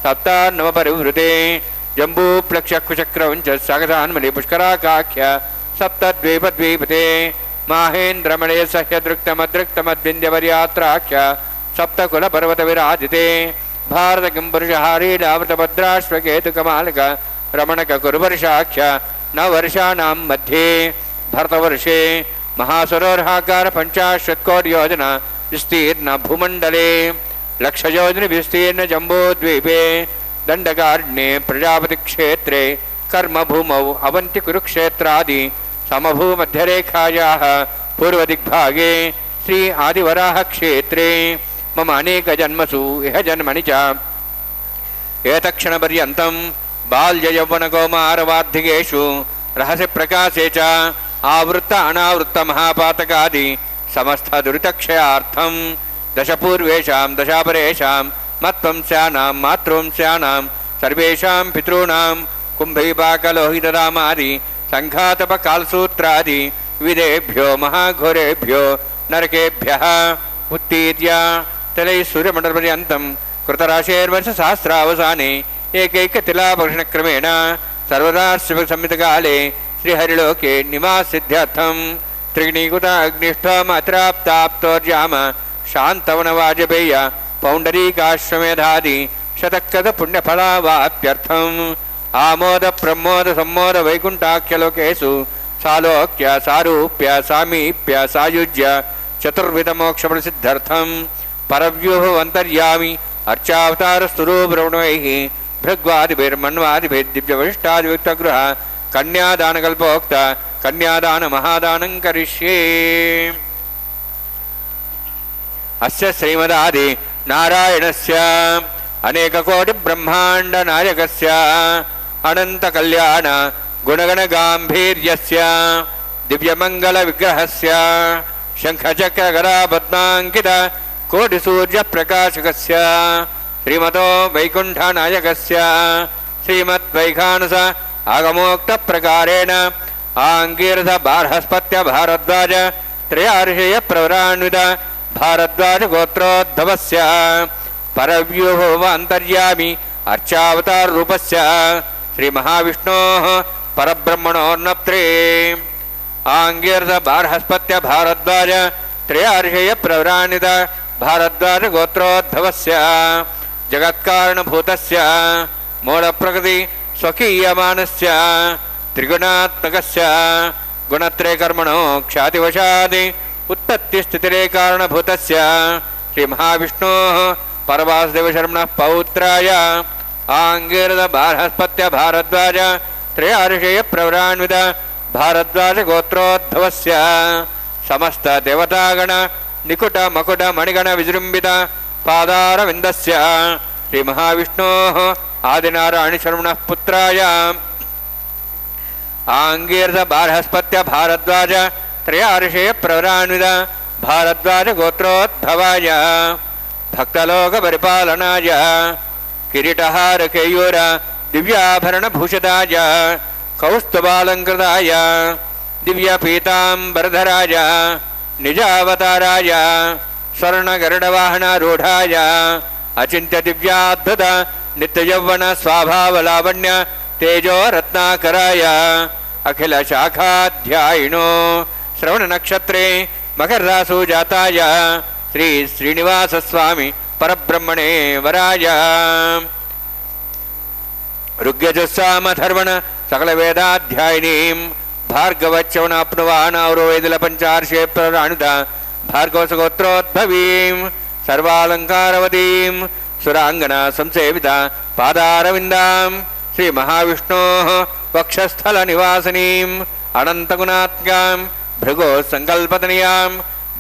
सप्तान्नवपरिवृते जम्बूप्लक्षकुचक्रवञ्च सागतान्मलि पुष्कराकाख्य सप्तद्वीपद्वीपते माहेन्द्रमणय सह्यदृक्तमदृक्तमद्विन्द्यवर्यात्राख्य सप्तकुलपर्वतविराजिते भारतकिम्पुरुषहारीडावृतभद्राश्वकेतुकमालक रमणक कुरुवर्षाख्य नववर्षाणां मध्ये भरतवर्षे महासरोर्हाकार 50 योजन विस्तीर्ण भूमण्डले लक्षयोजन विस्तीर्ण जम्बूद्वीपे दण्डकारण्ये प्रजापतिक्षेत्रे कर्मभूमौ अवन्ति कुरुक्षेत्रादि समभूमध्यरेखायाः पूर्वदिग्भागे श्री आदिवराह क्षेत्रे मम अनेकजन्मसु इह जन्मनि च एतक्षणपर्यन्तं बाल्ययौवनकौमारवार्धिकेषु रहस्यप्रकाशे च आवृत्त अनावृत्त महापातकादि समस्तदुरितक्षयार्थं दशपूर्वेषां दशापरेषां मत्वंस्यानां मातृवंस्यानां सर्वेषां पितॄणां कुम्भीपाकलोहितरामादि सङ्घातपकालसूत्रादि विदेभ्यो महाघोरेभ्यो नरकेभ्यः उत्तीर्य तलैः सूर्यमण्डलपर्यन्तं कृतराशेर्वर्षसहस्रावसाने एकैकतिलापक्षणक्रमेण सर्वराशिवसंहितकाले श्रीहरिलोके निवासिद्ध्यर्थं त्रिगुणीकृत अग्निष्ठमत्राप्ताप्तोर्याम शान्तवनवाजपेय पौण्डरीकाश्वमेधादि शतकृत पुण्यफलावाप्यर्थम् आमोद प्रमोद सम्मोद वैकुण्ठाख्यलोकेषु सालोक्य सारूप्य सामीप्य सायुज्य चतुर्विधमोक्षप्रसिद्ध्यर्थं परव्यूहवन्तर्यामि अर्चावतारस्तुरूपरमणैः भृग्वादिभिर्मन्वादिभिर्दिव्यवशिष्टादियुक्तगृह कन्यादानकल्पोक्त कन्यादान महादानं करिष्ये। अस्य श्रीमदादि नारायणस्य अनेककोटिब्रह्माण्डनायकस्य अनन्तकल्याण गुणगणगाम्भीर्यस्य दिव्यमङ्गलविग्रहस्य शङ्खचक्रगदापद्माङ्कित कोटिसूर्यप्रकाशकस्य श्रीमतो वैकुण्ठनायकस्य श्रीमद्वैखानस आगमोक्तप्रकारेण आङ्गीरथ बार्हस्पत्य भारद्वाज त्रयार्षेयप्रवरान्वित भारद्वाज गोत्रोद्भवस्य परव्यूहोऽन्तर्यामि अर्चावताररूपस्य श्रीमहाविष्णोः परब्रह्मणोर्नप्त्रे आङ्गीरथ बार्हस्पत्य भारद्वाज त्रयार्षेयप्रवरान्वित भारद्वाज गोत्रोद्भवस्य जगत्कारणभूतस्य मूलप्रकृति स्वकीयमानस्य त्रिगुणात्मकस्य गुणत्रयकर्मणो ख्यातिवशादि उत्पत्तिस्थितिरे कारणभूतस्य श्रीमहाविष्णोः परवासुदेवशर्मणः पौत्राय आङ्गीरथ बार्हस्पत्य भारद्वाज त्रयार्षेयप्रवरान्वित भारद्वाज गोत्रोद्भवस्य समस्त देवतागण निकुट मकुट मणिगण विजृम्बित पादारविन्दस्य श्रीमहाविष्णोः आदिनारायणशर्मणः पुत्राय आङ्गीरथ बार्हस्पत्य भारद्वाज त्रयार्षेयप्रवरान्वित भारद्वाज गोत्रोद्भवाय भक्तलोकपरिपालनाय किरीटहार केयूर दिव्याभरणभूषिताय कौस्तुभालङ्कृताय దివ్యపీతాంబరధరాయ నిజావతారాయ స్వర్ణగరుడవాహనారూఢాయ అచింత్య దివ్యాద్భుత నిత్యయౌవన స్వభావలావణ్య తేజోరత్నాకరాయ అఖిల శాఖాధ్యాయినో శ్రవణ నక్షత్రే మకర్రాసు జాతాయ శ్రీ శ్రీనివాస స్వామి పరబ్రహ్మణే వరాయ ఋగ్యజస్సామధర్వణ సకల వేదాధ్యాయినీం భార్గవచ్చవనాప్నువానావరోవేదుల పంచార్షే ప్రాణుత భార్గవసగోత్రోద్భవీం సర్వాలంకారవతీం సురాంగన సంసేవిత పాదారవిందాం శ్రీ మహావిష్ణో వక్షస్థల నివాసినీం అనంతగుణాత్మ్యాం భృగో సంకల్పతనయాం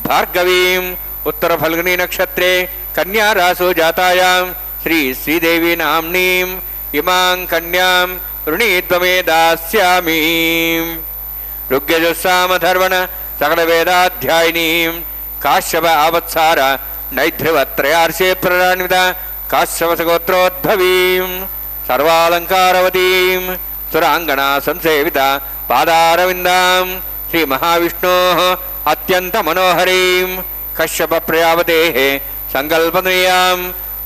భార్గవీం ఉత్తర ఫల్గుని నక్షత్రే కన్యారాసో జాతాయాం శ్రీ శ్రీదేవి నామ్నీం ఇమాం కన్యాం రుణీత్వమే దాస్యామి ఋగ్యజస్సామధర్వణ సకల వేదాధ్యాయినీం కాశ్యప ఆవత్సార నైధ్రువత్రయార్షే ప్రణాన్విత కాశ్యపసగోత్రోద్భవీం సర్వాలంకారవతీం సురాంగణ సంసేవిత పాదారవిందాం శ్రీ మహావిష్ణో అత్యంత మనోహరీం కశ్యప ప్రజాపతే సంకల్పనీయాం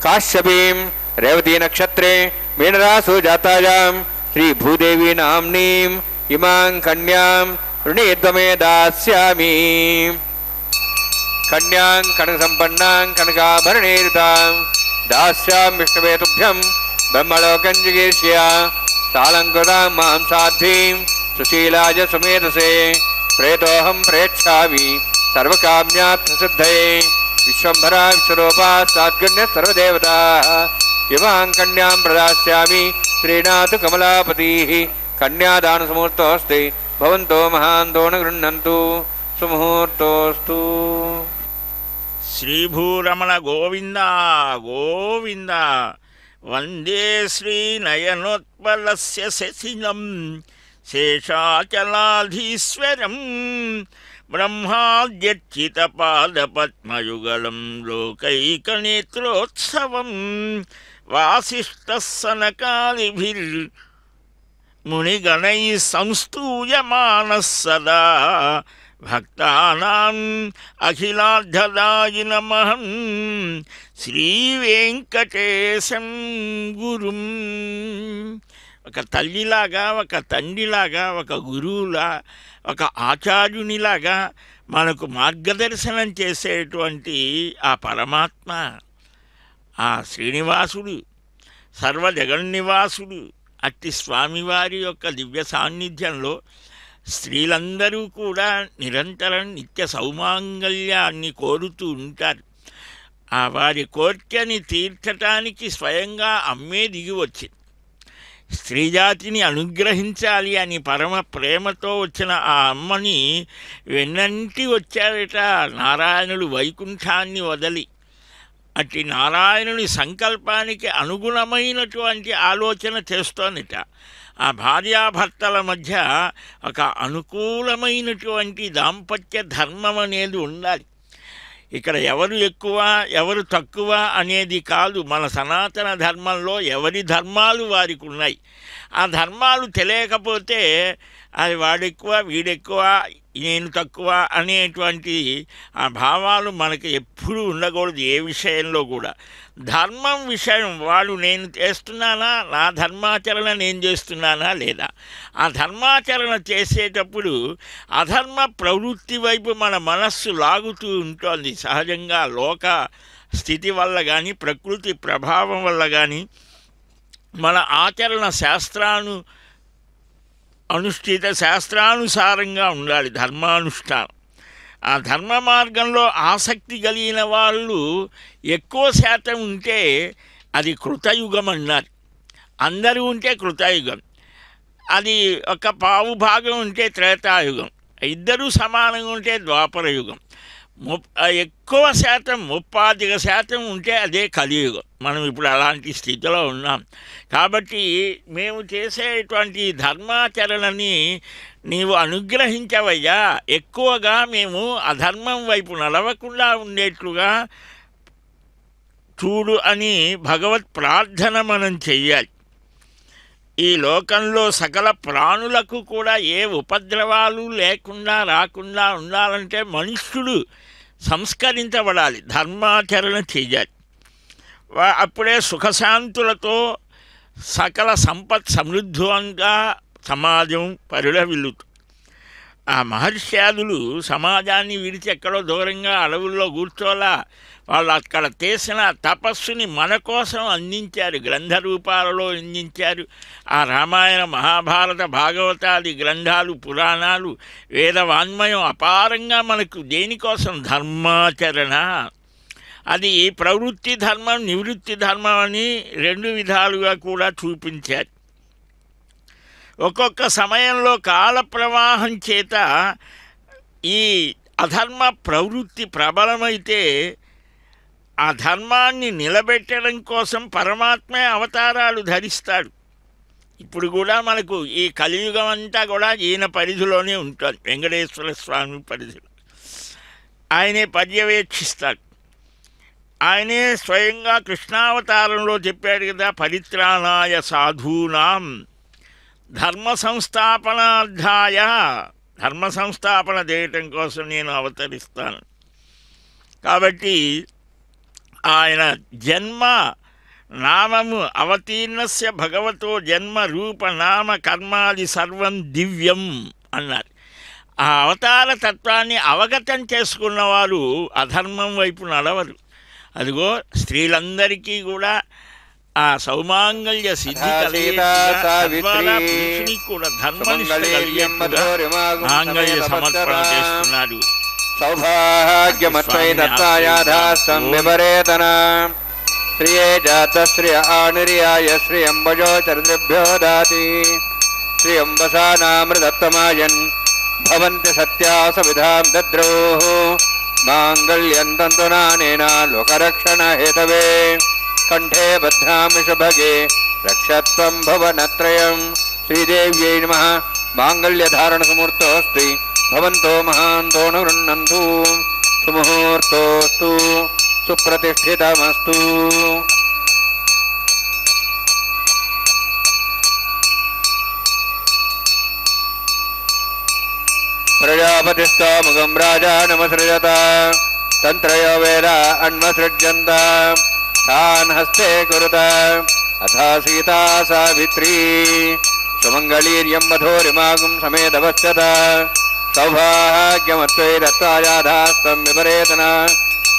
కాశ్యపీం రేవతీ నక్షత్రే మీనరాసో జాతాయాం శ్రీ భూదేవి నామ్నీం ఇమాం కన్యాం రుణీత్వమే దాస్యామి కన్యాం కనక సంపన్నాం కనకాభరణేరుతాం దాస్యాం విష్ణవే తుభ్యం బ్రహ్మలోకం జిగీర్ష్య సాలంకృతాం మాం సాధ్వీం సుశీలాయ సుమేధసే ప్రేతోహం ప్రేక్షామి సర్వకామ్యార్థసిద్ధయే విశ్వంభరా విశ్వరూపా సాద్గణ్య సర్వదేవతా ఇమాం కన్యాం ప్రదాస్యామి శ్రీనాథు కమలాపతి కన్యాదానసముహూర్తోస్తి భవంతో మహాంతో న గృహ్ణంతు సుముహూర్తోస్తు. శ్రీభూరమణ గోవింద గోవింద. వందే శ్రీనయనోత్పలస్య శశినం శేషాచలాధీశ్వరం బ్రహ్మాద్యర్చితపాదపద్మయుగళం లోకైకనేత్రోత్సవం వాసిష్ఠః సనకాదిభిర్మునిగణైః సంస్తూయమానः సదా భక్తానాం అఖిలార్థదాయినమహం శ్రీవేంకటేశం గురుం. ఒక తల్లిలాగా, ఒక తండ్రిలాగా, ఒక గురువులా, ఒక ఆచార్యునిలాగా మనకు మార్గదర్శనం చేసేటువంటి ఆ పరమాత్మ, ఆ శ్రీనివాసుడు, సర్వజగన్నివాసుడు, అట్టి స్వామివారి యొక్క దివ్య సాన్నిధ్యంలో స్త్రీలందరూ కూడా నిరంతరం నిత్య సౌమాంగల్యాన్ని కోరుతూ ఉంటారు. ఆ వారి కోర్కెని తీర్చటానికి స్వయంగా అమ్మే దిగి వచ్చింది. స్త్రీజాతిని అనుగ్రహించాలి అని పరమ ప్రేమతో వచ్చిన ఆ అమ్మని వెన్నంటి వచ్చారట నారాయణుడు వైకుంఠాన్ని వదలి. అట్టి నారాయణుని సంకల్పానికి అనుగుణమైనటువంటి ఆలోచన చేస్తోందిట. ఆ భార్యాభర్తల మధ్య ఒక అనుకూలమైనటువంటి దాంపత్య ధర్మం అనేది ఉండాలి. ఇక్కడ ఎవరు ఎక్కువ ఎవరు తక్కువ అనేది కాదు. మన సనాతన ధర్మంలో ఎవరి ధర్మాలు వారికి ఉన్నాయి. ఆ ధర్మాలు తెలియకపోతే అది వాడెక్కువ వీడెక్కువ నేను తక్కువ అనేటువంటి ఆ భావాలు మనకి ఎప్పుడూ ఉండకూడదు. ఏ విషయంలో కూడా ధర్మం విషయం వాడు నేను చేస్తున్నానా, నా ధర్మాచరణ నేను చేస్తున్నానా లేదా. ఆ ధర్మాచరణ చేసేటప్పుడు అధర్మ ప్రవృత్తి వైపు మన మనస్సు లాగుతూ ఉంటుంది. సహజంగా లోక స్థితి వల్ల కానీ ప్రకృతి ప్రభావం వల్ల కానీ మన ఆచరణ అనుష్ఠిత శాస్త్రానుసారంగా ఉండాలి ధర్మానుష్ఠానం. ఆ ధర్మ మార్గంలో ఆసక్తి కలిగిన వాళ్ళు ఎక్కువ శాతం ఉంటే అది కృతయుగం అన్నారు. అందరూ ఉంటే కృతయుగం, అది ఒక పావు భాగం ఉంటే త్రేతాయుగం, ఇద్దరూ సమానంగా ఉంటే ద్వాపరయుగం, ఎక్కువ శాతం 35% ఉంటే అదే కలియుగం. మనం ఇప్పుడు అలాంటి స్థితిలో ఉన్నాం. కాబట్టి మేము చేసేటువంటి ధర్మాచరణని నీవు అనుగ్రహించవయ్యా, ఎక్కువగా మేము అధర్మం వైపు నడవకుండా ఉండేట్లుగా చూడు అని భగవత్ ప్రార్థన మనం చెయ్యాలి. ఈ లోకంలో సకల ప్రాణులకు కూడా ఏ ఉపద్రవాలు లేకుండా రాకుండా ఉండాలంటే మనుష్యుడు సంస్కరించబడాలి, ధర్మాచరణ చేయాలి. అప్పుడే సుఖశాంతులతో సకల సంపత్ సమృద్ధంగా సమాజం పరిడవిల్లుతుంది. ఆ మహర్షాదులు సమాజాన్ని విడిచి ఎక్కడో దూరంగా అడవుల్లో కూర్చోలా, వాళ్ళు అక్కడ చేసిన తపస్సుని మన కోసం అందించారు, గ్రంథ రూపాలలో అందించారు. ఆ రామాయణ మహాభారత భాగవతాది గ్రంథాలు, పురాణాలు, వేదవాన్మయం అపారంగా మనకు దేనికోసం? ధర్మాచరణ. అది ప్రవృత్తి ధర్మం, నివృత్తి ధర్మం అని రెండు విధాలుగా కూడా చూపించారు. ఒక్కొక్క సమయంలో కాల ప్రవాహం చేత ఈ అధర్మ ప్రవృత్తి ప్రబలమైతే ఆ ధర్మాన్ని నిలబెట్టడం కోసం పరమాత్మే అవతారాలు ధరిస్తాడు. ఇప్పుడు కూడా మనకు ఈ కలియుగం అంతా కూడా ఈయన పరిధిలోనే ఉంటుంది, వెంకటేశ్వర స్వామి పరిధిలో. ఆయనే పర్యవేక్షిస్తాడు. ఆయనే స్వయంగా కృష్ణావతారంలో చెప్పాడు కదా, పరిత్రాణాయ సాధూనాం ధర్మ సంస్థాపనార్థాయ, ధర్మ సంస్థాపన చేయటం కోసం నేను అవతరిస్తాను. కాబట్టి ఆయన జన్మ నామము అవతీర్ణస్య భగవతో జన్మ రూప నామ కర్మాది సర్వం దివ్యం అన్నారు. ఆ అవతార తత్వాన్ని అవగతం చేసుకున్నవారు అధర్మం వైపు నడవరు. అదిగో స్త్రీలందరికీ కూడా ఆ సౌమాంగళ్య సిద్ధి పురుషునికి కూడా ధర్మనిష్ట మాంగళ్య సమర్పణ చేస్తున్నారు. సౌభాగ్యమత్వై దత్తాయాధాస్తం విపరేతన శ్రియే జాతశ్రియ ఆనిర్యాయ శ్రియంబజో చరిద్భ్యో దాతి శ్రియంబసానామృతత్తమాయన్ భవంతి సత్యాస విధాం దద్రోః మాంగళ్యం తంతునానేన లోకరక్షణ హేతవే కంఠే బధ్నామి శుభగే రక్షత్వం భవనత్రయం. శ్రీదేవ్యై నమః. మాంగళ్యధారణ సుముహూర్తోస్తి భవంతో మహాంతో గృహ్ణन्तు. సుముహూర్తోస్తు సుప్రతిష్ఠితమస్తు. ప్రజాపతిస్తోముఖం రాజానమసృజత తంత్రయో వేద అన్వసృజ్యంత తాన్ హస్తే కురుత అథా సీతా సావిత్రీ సుమంగళీర్యం మధోరిమాగం సమేతవస్యత సౌభాగ్యమత్వై దత్తాయాధాస్తం విపరేతన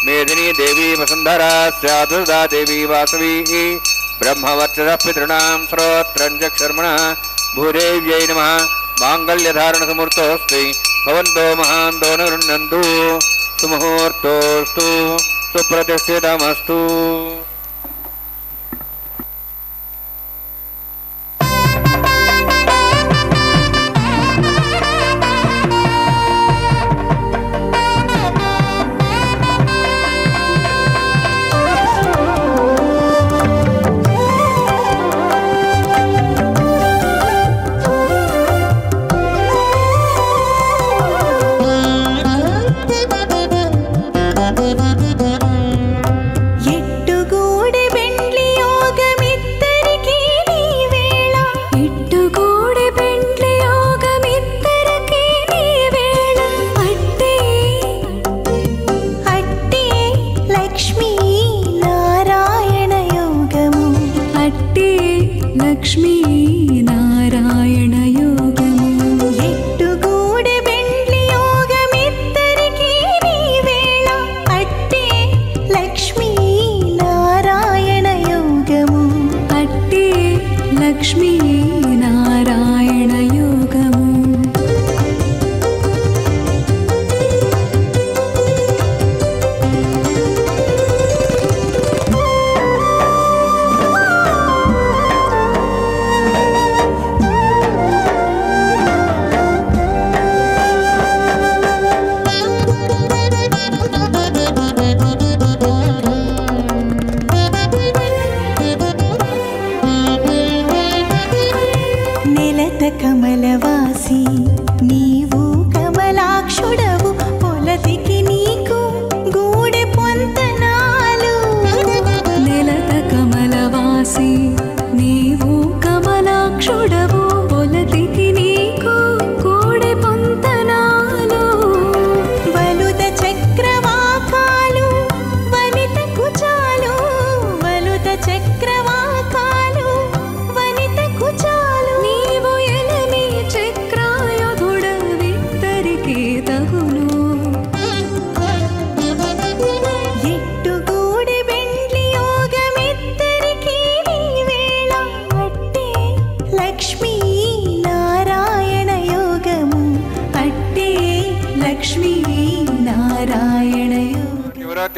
మేధినీ దేవీ వసుంధరా స్యాదుదా దేవీ వాసవీ బ్రహ్మవర్చస పితॄణాం శ్రోత్రం చక్షుర్మణః. భూదేవ్యై నమః. మాంగళ్యధారణ సుముహూర్తోస్తి భవంతో మహాంతో గృహ్ణन्तు. సుముహూర్తోస్తు సుప్రతిష్ఠితమస్తు. కమలవాసి నీవు కమలాక్షుడవు పొలతికి నీకు గూడె పొంతనాలు. నెలత కమలవాసి నీవు కమలాక్షుడవు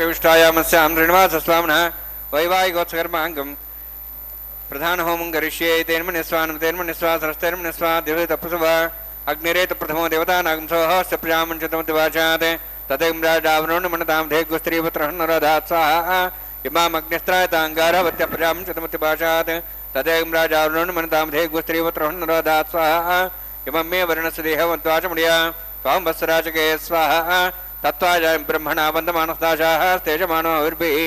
अधिपुरोक्तविष्टायामस्यां श्रीनिवासस्वामिनः वैवाहिकोत्सकर्माङ्गं प्रधानहोमं करिष्ये तेन्मनिस्वा सरस्तेन्मनिस्वा दिवतप्रसवा अग्निरेत प्रथमो देवतानागंसोः सप्रजामञ्चतमदिवाचात् तदें राजावरुणमनतां धेगुस्त्रीपुत्रहन्नरधात् स्वाहा इमाम् अग्निस्त्रायताङ्गारवत्यप्रजामञ्चतमदिवाचात् तदें राजावरुणमनतां धेगुस्त्रीपुत्रहन्नरधात् स्वाहा इमं मे वर्णस्य देहवन्त्वाचमणिया त्वां वत्सराचके स्वाहा तत्त्वाय ब्रह्मणा वन्दमानस्ताशाः तेजमानो हविर्भिः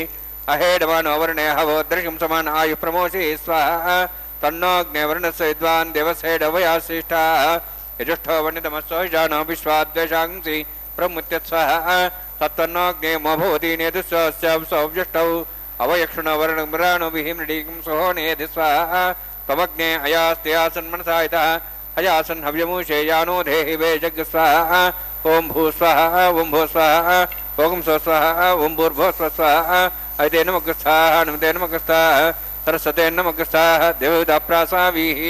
अहेडमानो वर्णे हवोदृशं समान आयुप्रमोषि स्वाहा तन्नोऽग्नेवर्णस्य विद्वान् देवसेडवयाश्रेष्ठाः यजुष्ठो वर्णितमस्सो जानो विश्वाद्वेषांसि प्रमुत्य स्वाहा तत्तन्नोऽग्ने मोभवति नेतुस्सौव्यष्टौ अवयक्षुणो वर्णमृणाणुभिः मृडीकं सोहोनेति स्वाहा त्वमग्ने अयास्ते आसन्मनसायतः अयासन् हव्यमूषे यानो देहि वेजग स्वाहा ओं भू स्वाहा ओं भू स्वाहा ओं सो स्वाहा ओं भूर्भो स्वाहा ऐते नमस्ताः नमते नमस्ताः सरस्वते नमस्ताः देवताप्रासाभिः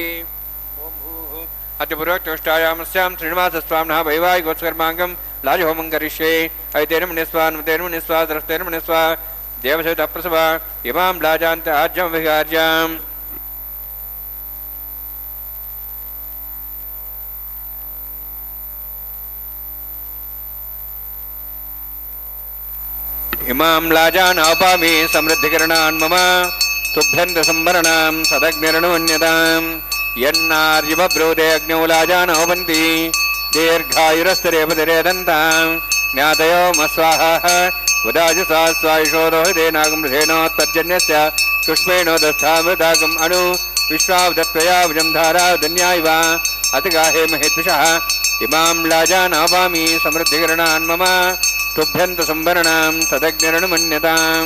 ओं भूः अतिपुरोक्तविष्टायामस्यां श्रीनिवासस्वामिनः वैवाहिकोत्सकर्माङ्गं लाजहोमं करिष्ये ऐते नमस्वा नमते नमस्वा सरस्वते नमस्वा देवसेतप्रसवा इमां लाजान्त आज्यं विहार्याम् इमां लाजानापामि समृद्धिकरणान् मम तुभ्यन्तसंवरणां सदग्निरणोन्यतां यन्नार्यवब्रूते अग्नौ लाजानोपन्ति दीर्घायुरस्तरेपतिरेदन्तां ज्ञातयो मस्वाहाः उदाजुसा स्वायुषोदोहितेनागमृथेनोत्तर्जन्यस्य पुष्पेणो दस्थामृतागम् अनु विश्वावदत्वया भुजं धारावधन्यायिव अतिगाहे महेद्विषः इमां लाजानापामि समृद्धिकरणान् मम तुभ्यन्तसंवरणां सदग्निरणमन्यतां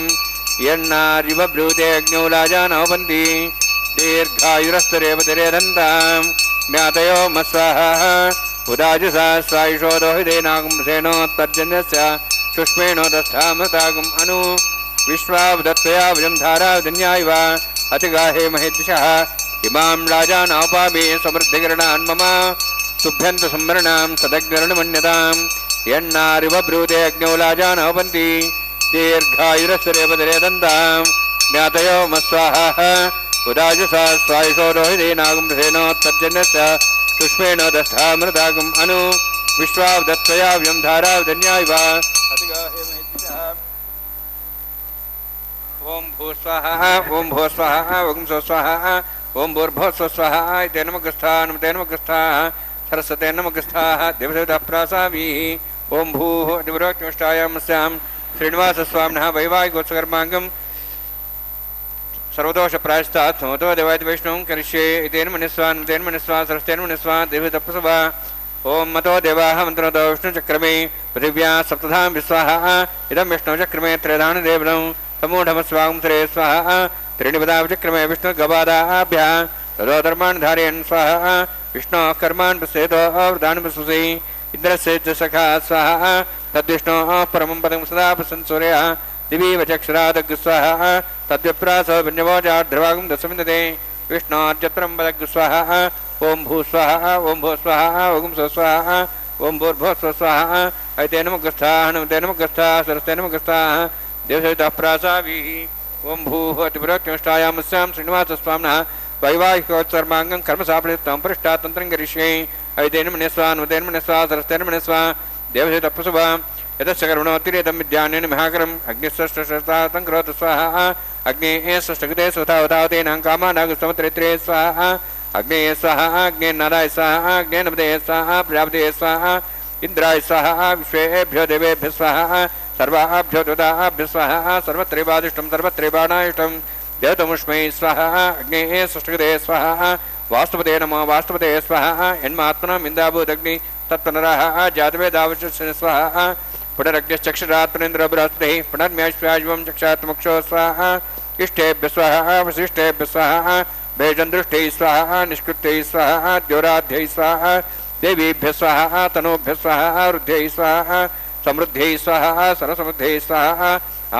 यन्नार्यवब्रूते अग्नौ लाजानोपन्ति दीर्घायुरस्तरेपतिरेदन्तां ज्ञातयो मस्वाहाः उदाजुसा स्वायुषोदोहितेनागमृथेनोत्तर्जन्यस्य पुष्पेणो दस्थामृतागम् अनु विश्वावदत्वया भुजं धारावधन्यायिव अतिगाहे महेद्विषः इमां लाजानापामि समृद्धिकरणान् मम तुभ्यन्तसंवरणां सदग्निरणमन्यतां यन्नार्यवब्रूते अग्नौ लाजानोपन्ति दीर्घायुरस्तरेपतिरेदन्तां ज्ञातयो मस्वाहाः उदाजुसा स्वायुषोदोहितेनागमृथेनोत्तर्जन्यस्य पुष्पेणो दस्थामृतागम् अनु विश्वावदत्वया भुजं धारावधन्यायिव अतिगाहे महेद्विषः ओं भू स्वाहा ओं भो स्वाहा ओं सो स्वाहा ओं भूर्भुवः स्वः इति नमस्ताः नमते नमस्ताः सरस्वते नमस्ताः देवसेतप्रासाभिः ओं भूः अधिपुरोक्तविष्टायामस्यां श्रीनिवासस्वामिनः वैवाहिकोत्सकर्माङ्गं सर्वदोषप्रायश्चात् समतो देवायति वैष्णवं करिष्ये इतेन मनिस्वा नमतेन मनिस्वा सरस्तेन मनिस्वा देवसेतप्रसवा ओं मतो देवाः मन्त्रतो विष्णुचक्रमे पृथिव्याः सप्तधां विस्वाहा इदं विष्णुचक्रमे त्रयधानदेवनं समूढमस्वां श्रे स्वाहा त्रीणिपदाचक्रमे विष्णुर्गवादाभ्यः तदो धर्मान् धारयन् स्वाहा विष्णोः कर्मान् पश्येतो वृतान् पश्यसि इन्द्रस्य च सखा स्वाहा तद्विष्णोः परमं पदं सदा पश्यन् सूर्यः दिवि वचक्षुरादग् स्वाहा तद्विप्रासो विन्यवोजाड्ध्रुवागं दशमिन्दते विष्णोर्चत्रं पदग् स्वाहा ओं भू स्वाहा ओं भो स्वाहा ओं सो स्वाहा ओं भूर्भुवः स्वाहा ऐते नमस्ताः नमते नमस्ताः सरस्ते नमस्ताः देवसेतप्रासाभिः ओं भूः अधिपुरोक्तविष्टायामस्यां श्रीनिवासस्वामिनः वैवाहिकोत्सकर्माङ्गं कर्मसाफल्यं पृष्ठातन्त्रं करिष्ये ऐतेन मनिस्वा नमतेन मनिस्वा सरस्तेन मनिस्वा देवसेतप्रसवा यतस्य कर्मणोत्तिरेदं विद्यानेन महाकरम् अग्निस्ष्टशस्तातं करोतु स्वाहा अग्नेः षष्ठकृते स्वतावतावतेनां कामानागस्तमत्रित्रे स्वाहा अग्नेय स्वाहा अग्नेन्नादाय स्वाहा अग्नेनपदे स्वाहा प्रजापते स्वाहा इंद्राय स्वाहा विश्वेभ्यो देवेभ्यो स्वाहा सर्वाभ्यो दूताभ्यो स्वाहा सर्वत्रैवादिष्टं सर्वत्रैवाणायुष्टं देवतमुष्मै स्वाहा अग्नेः षष्ठकृते स्वाहा वास्तुपते नमो वास्तुपते स्वाहा यन्मात्मनम् इन्दाभूदग्नि तत्पनरः जातवेदावचस्य स्वाहा पुनरग्निश्चक्षुरात्मनेन्द्रो बृहस्पतिः पुनर्म्याश्वायुवं चक्षात्मक्षो स्वाहा इष्टेभ्य स्वाहा वसिष्ठेभ्य स्वाहा भेजन्दृष्टैः स्वाहा निष्कृत्यैः स्वाहा द्योराध्यैः स्वाहा देवीभ्य स्वाहा तनूभ्य स्वाहा वृद्ध्यैः स्वाहा समृद्ध्यैः स्वाहा सरसमृद्ध्यैः स्वाहा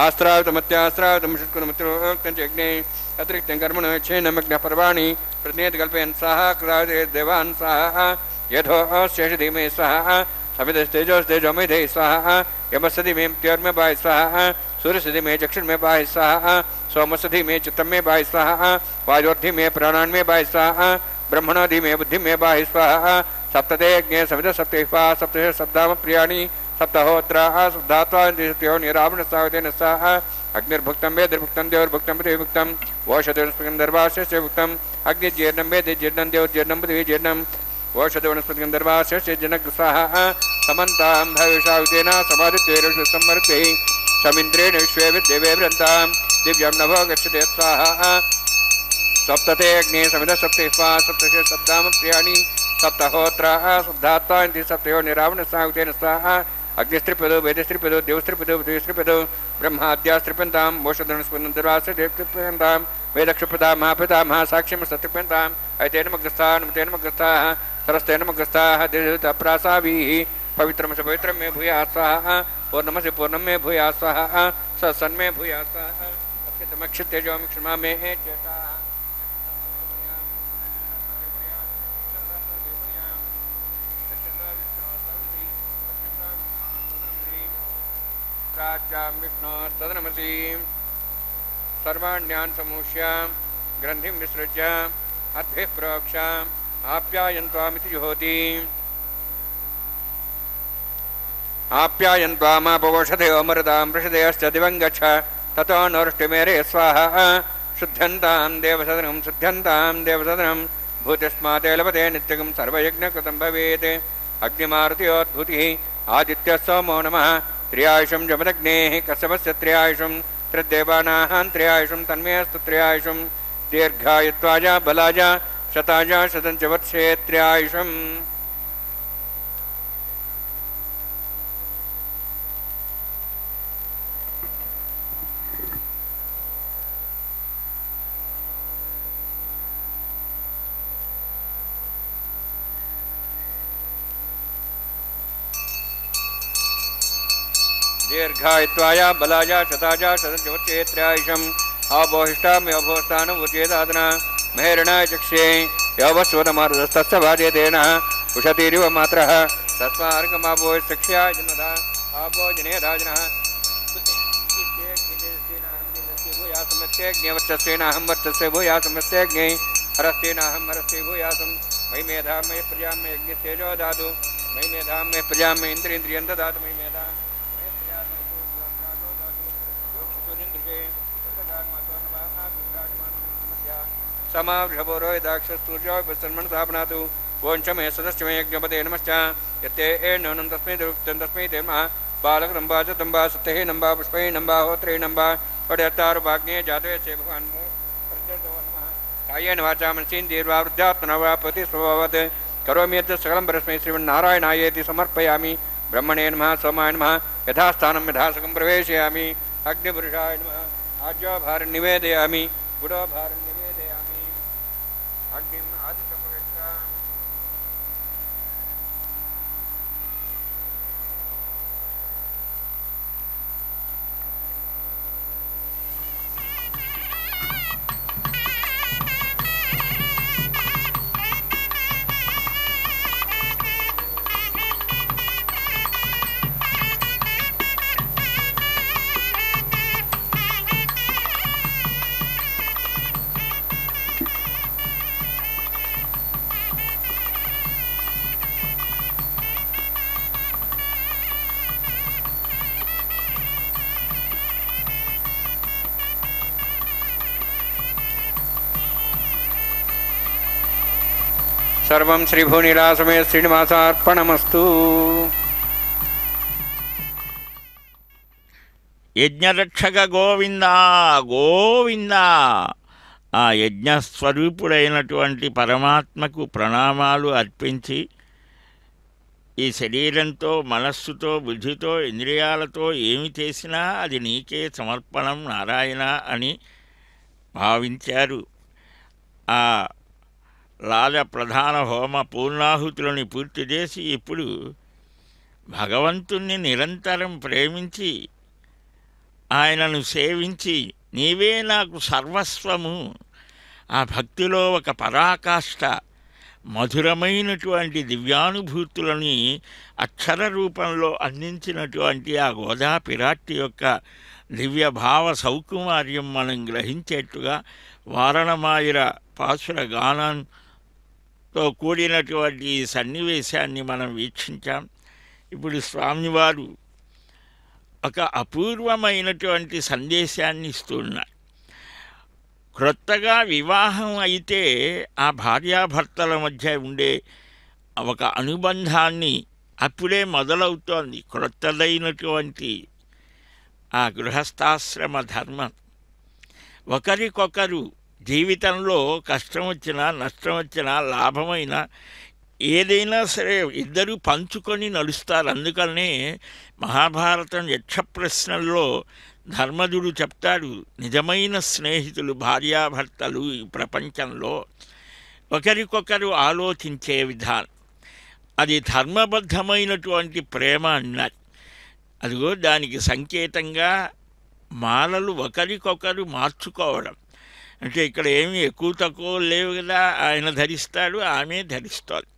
आस्त्रावतमत्यास्त्रावतं शुक्लमत्रोक्तञ्चग्ने अतिरिक्तं कर्मणो क्षेनमग्नः पर्वाणि प्रतिनियतकल्पयन् स्वाहा कृतादे देवान् स्वाहा यथोऽस्येषधीमे स्वाहा समितस्तेजोस्तेजोमेधैः स्वाहा यमस्यधिमें त्योर्म्यपाय स्वाहा सूर्यसिद्धि में चक्षुष में पाहि स्वाहा सोमसिद्धि में चित्तम में पाहि स्वाहा वायोर्धि में प्राणान में पाहि स्वाहा ब्रह्मणादि में बुद्धि में पाहि स्वाहा सप्तते यज्ञे सविद सप्तहिपा सप्तश शब्दाम प्रियाणि सप्तहोत्रा शुद्धात्वा निरावण सावतेन स्वाहा अग्निर्भुक्तं वेदिर्भुक्तं देवर्भुक्तं पृथिवीभुक्तं वोषधवनस्पतिं दर्भाशस्य भुक्तं अग्निजीर्णं वेदिजीर्णं देवजीर्णं पृथिवीजीर्णं वोषधवनस्पतिं दर्भाशस्य जनक स्वाहा समन्तां भविषावतेन समादित्वेन संवर्धे समिन्द्रेण विश्वे विद्यवे वृन्तां दिव्यं नभो गच्छते स्वाहा सप्तते अग्ने समिद सप्तहिपा सप्तश शब्दाम प्रियाणि सप्तहोत्रा शुद्धात्वा सप्तयो निरावण सावतेन स्वाहा अग्निस्त्रिपदो वेदस्त्रिपदो देवस्त्रिपदो पृथ्वीस्त्रिपदो ब्रह्माद्यास्त्रिपन्तां मोषधनुस्पन्दां वेदक्षुपदा महापिता महासाक्ष्यं सत्रिपन्तां ऐतेन मग्रस्था नमतेन मग्रस्थाः सरस्तेन मग्रस्थाः देवताप्रासाभिः पवित्रं स पवित्रं मे भूयात् स्वाहा पूर्णम से पूर्णम में भूया स्वाहा सत्सन में भूया स्वाहा अक्षित तेजो क्षमा में चेता विष्णु तदनमसी सर्वाण्यान समूष्य ग्रंथिं विसृज्य अद्भे प्रोक्ष आप्यायन्त्वामिति जुहोति आप्यायन्त्वामापवोषधे अमृतां वृषधेयश्च दिवं गच्छ ततो नौष्टिमेरे स्वाहा शुद्धन्तां देवसदनं भूतिस्माते लभते नित्यं सर्वयज्ञकृतं भवेत् अग्निमारुत्योद्भूतिः आदित्यः सोमो नमः त्र्यायुषं जमदग्नेः कश्यपस्य त्र्यायुषं त्रिदेवानां त्र्यायुषं तन्मेऽस्तु त्र्यायुषं दीर्घायुत्वाय बलाय शताय शतं च वर्षे त्र्यायुषम् दीर्घायुत्वाय बलाय शताय शतञ्चवर्षे त्र्यायुषम् अवोहिष्टाम्यभोस्थानुभूत्येतादना महेरणाय चक्षे यवस्वतमारुदस्तस्य भार्यतेन उषतीरिव मात्रः तस्मार्गमावो शिक्ष्याय जन्मदा आभो जनेदाजनः भूयासमत्यज्ञवर्चस्वेनाहं वर्चस्वे भूयासमत्यज्ञे हरस्तेनाहं हरस्ते भूयासं मयि मेधां मयि प्रजां मयि यज्ञस्तेजो दातु मयि मेधां मयि प्रजां मयि इन्द्रियं ददातु मयि मेधां समावृषभोरोहिदाक्षस्तूर्यो विसन्मनतापनातु वोञ्चमे सदस्य मे यज्ञपते नमश्च यत्ते एननं तस्मै दुरुक्तं तस्मै ते नमः बालकनम्बा च तम्बा सत्यः नम्बा पुष्पै नम्बा होत्रे नम्बा पडयत्तारुभाग्ने जातवे से भगवान् नमः कायेन वाचा मनसेन्द्रियैर्वा वृद्धात्मना वा प्रतिस्वभावत् करोमि यत् सकलं परस्मै श्रीमन्नारायणायेति समर्पयामि ब्रह्मणे नमः सोमाय नमः यथास्थानं यथासकं प्रवेशयामि अग्निपुरुषाय नमः आज्योभारं निवेदयामि गुडोभारं निवेदयामि अग्निम् आदितमवेक्षा सर्वं श्रीभूनिलासमे श्रीनिवासार्पणमस्तु। యజ్ఞరక్షక గోవింద గోవింద. ఆ యజ్ఞస్వరూపుడైనటువంటి పరమాత్మకు ప్రణామాలు అర్పించి ఈ శరీరంతో మనస్సుతో బుద్ధితో ఇంద్రియాలతో ఏమి చేసినా అది నీకే సమర్పణం నారాయణ అని భావించారు. ఆ లాల ప్రధాన హోమ పూర్ణాహుతులని పూర్తి చేసి ఇప్పుడు భగవంతుణ్ణి నిరంతరం ప్రేమించి ఆయనను సేవించి నీవే నాకు సర్వస్వము, ఆ భక్తిలో ఒక పరాకాష్ఠ మధురమైనటువంటి దివ్యానుభూతులని అక్షర రూపంలో అందించినటువంటి ఆ గోదా పిరాట్టి యొక్క దివ్య భావ సౌకుమార్యం మనం గ్రహించేట్టుగా వారణమాయిర పాసుర గానంతో కూడినటువంటి ఈ సన్నివేశాన్ని మనం వీక్షించాం. ఇప్పుడు స్వామివారు ఒక అపూర్వమైనటువంటి సందేశాన్ని ఇస్తున్నారు. క్రొత్తగా వివాహం అయితే ఆ భార్యాభర్తల మధ్య ఉండే ఒక అనుబంధాన్ని అప్పుడే మొదలవుతోంది. క్రొత్తదైనటువంటి ఆ గృహస్థాశ్రమ ధర్మం. ఒకరికొకరు జీవితంలో కష్టం వచ్చినా నష్టం వచ్చినా లాభమైనా ఏదైనా సరే ఇద్దరు పంచుకొని నడుస్తారు. అందుకనే మహాభారతం యక్షప్రశ్నల్లో ధర్మజుడు చెప్తాడు, నిజమైన స్నేహితులు భార్యాభర్తలు ఈ ప్రపంచంలో ఒకరికొకరు ఆలోచించే విధానం, అది ధర్మబద్ధమైనటువంటి ప్రేమ అన్నారు. అదిగో దానికి సంకేతంగా మాలలు ఒకరికొకరు మార్చుకోవడం. అంటే ఇక్కడ ఏమి ఎక్కువ తక్కువ లేవు కదా, ఆయన ధరిస్తాడు, ఆమె ధరిస్తాడు.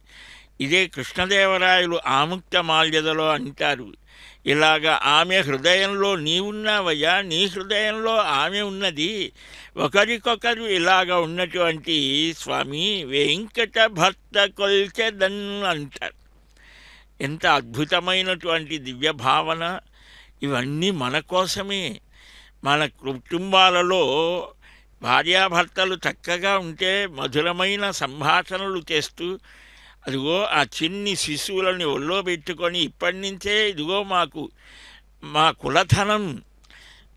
ఇదే కృష్ణదేవరాయలు ఆముక్త మాల్యదలో అంటారు, ఇలాగా ఆమె హృదయంలో నీవున్నావయ్యా, నీ హృదయంలో ఆమె ఉన్నది, ఒకరికొకరు ఇలాగ ఉన్నటువంటి స్వామి వెంకట భర్త కొల్చెదన్ అంటారు. ఎంత అద్భుతమైనటువంటి దివ్య భావన! ఇవన్నీ మన కోసమే. మన కుటుంబాలలో భార్యాభర్తలు చక్కగా ఉంటే మధురమైన సంభాషణలు చేస్తూ అదిగో ఆ చిన్ని శిశువులని ఒళ్ళో పెట్టుకొని ఇప్పటి నుంచే ఇదిగో మాకు మా కులధనం,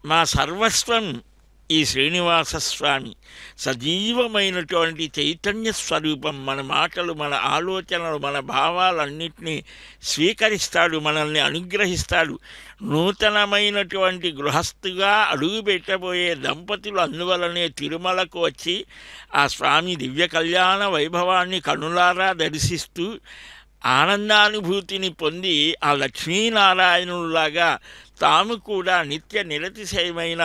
మా సర్వస్వం ఈ శ్రీనివాసస్వామి సజీవమైనటువంటి చైతన్య స్వరూపం. మన మాటలు, మన ఆలోచనలు, మన భావాలన్నింటినీ స్వీకరిస్తాడు, మనల్ని అనుగ్రహిస్తాడు. నూతనమైనటువంటి గృహస్థుగా అడుగు పెట్టబోయే దంపతులు అందువలనే తిరుమలకు వచ్చి ఆ స్వామి దివ్య కళ్యాణ వైభవాన్ని కనులారా దర్శిస్తూ ఆనందానుభూతిని పొంది ఆ లక్ష్మీనారాయణులాగా తాము కూడా నిత్య నిరతిశయమైన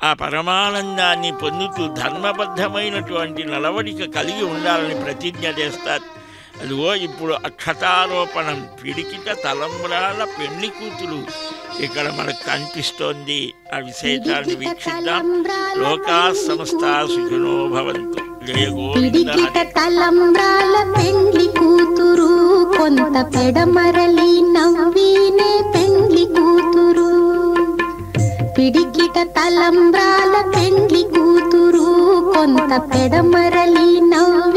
ఆ పరమానందాన్ని పొందుతూ ధర్మబద్ధమైనటువంటి నడవడిక కలిగి ఉండాలని ప్రతిజ్ఞ చేస్తారు. అదిగో ఇప్పుడు అక్షతారోపణం, పిడికిట తలంబ్రాల పెళ్లి కూతురు ఇక్కడ మనకు కనిపిస్తోంది. ఆ విశేషాన్ని వీక్షిద్దాం. లోకా సమస్తా సుఖినో భవంతు. జయ గోవింద. తలంబ్రాల పెండ్లి కూతురు, కొంత పెడమరలి నవ్వినే పెండ్లి కూతురు. పిడికిట తలంబ్రాల పెండ్లి కూతురు, కొంత పెడమరలి నవ్వి